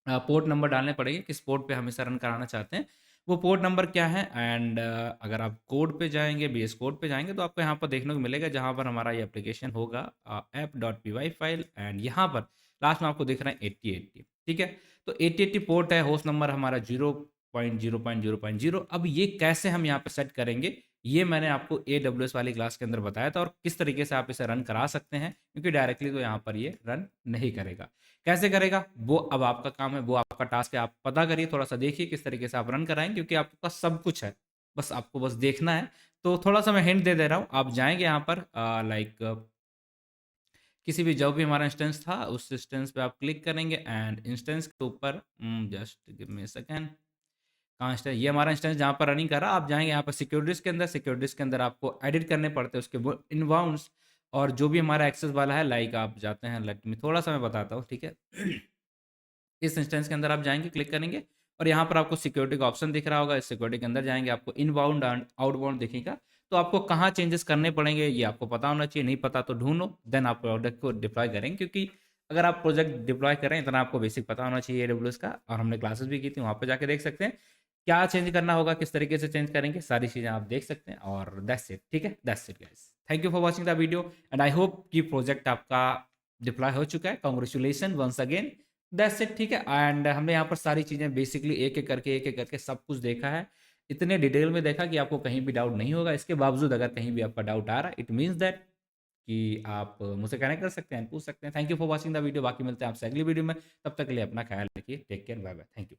पोर्ट नंबर डालने पड़ेंगे, किस पोर्ट पे हम इसे रन कराना चाहते हैं, वो पोर्ट नंबर क्या है। एंड अगर आप कोड पे जाएंगे, बीएस कोड पे जाएंगे, तो आपको यहाँ पर देखने को मिलेगा जहाँ पर हमारा ये एप्लीकेशन होगा app.py फाइल, एंड यहाँ पर लास्ट में आपको दिख रहा है 8080, ठीक है। तो 8080 पोर्ट है, होस्ट नंबर हमारा 0.0.0.0। अब ये कैसे हम यहाँ पर सेट करेंगे, ये मैंने आपको AWS वाली क्लास के अंदर बताया था, और किस तरीके से आप इसे रन करा सकते हैं, क्योंकि डायरेक्टली तो यहाँ पर ये रन नहीं करेगा। कैसे करेगा वो अब आपका काम है, वो आपका टास्क है। आप पता करिए, थोड़ा सा देखिए किस तरीके से आप रन कराएंगे, क्योंकि आपके पास सब कुछ है, बस आपको बस देखना है। तो थोड़ा सा मैं हिंट दे दे रहा हूँ। आप जाएंगे यहाँ पर लाइक किसी भी जो भी हमारा इंस्टेंस था उस इंस्टेंस पे आप क्लिक करेंगे, एंड इंस्टेंस के ऊपर जस्ट गिव मी सेकेंड, कहाँ इंस्टेंस, ये हमारा इंस्टेंस जहाँ पर रनिंग कर रहा है। आप जाएंगे यहाँ पर सिक्योरिटीज़ के अंदर, सिक्योरिटीज़ के अंदर आपको एडिट करने पड़ते हैं उसके इनबाउंड्स, और जो भी हमारा एक्सेस वाला है, लाइक आप जाते हैं, लेट मी थोड़ा सा मैं बताता हूँ, ठीक है। इस इंस्टेंस के अंदर आप जाएंगे, क्लिक करेंगे, और यहाँ पर आपको सिक्योरिटी का ऑप्शन दिख रहा होगा। इस सिक्योरिटी के अंदर जाएंगे, आपको इनबाउंड एंड आउटबाउंड दिखेगा। तो आपको कहाँ चेंजेस करने पड़ेंगे ये आपको पता होना चाहिए, नहीं पता तो ढूंढो, देन आप प्रोडक्ट को डिप्लॉय करेंगे। क्योंकि अगर आप प्रोजेक्ट डिप्लॉय करें इतना आपको बेसिक पता होना चाहिए AWS का, और हमने क्लासेस भी की थी, वहाँ पर जाके देख सकते हैं क्या चेंज करना होगा, किस तरीके से चेंज करेंगे, सारी चीज़ें आप देख सकते हैं। और दैट्स इट, ठीक है, that's it guys. Thank you for watching the video, and I hope कि प्रोजेक्ट आपका डिप्लॉय हो चुका है। Congratulation once again, that's it, ठीक है। एंड हमने यहाँ पर सारी चीज़ें बेसिकली एक एक करके सब कुछ देखा है, इतने डिटेल में देखा कि आपको कहीं भी डाउट नहीं होगा। इसके बावजूद अगर कहीं भी आपका डाउट आ रहा है, इट मीन्स दैट कि आप मुझसे कनेक्ट कर सकते हैं, पूछ सकते हैं। Thank you for watching the video. बाकी मिलते हैं आपसे अगली वीडियो में, तब तक के लिए अपना ख्याल रखिए, take care, bye bye, thank you.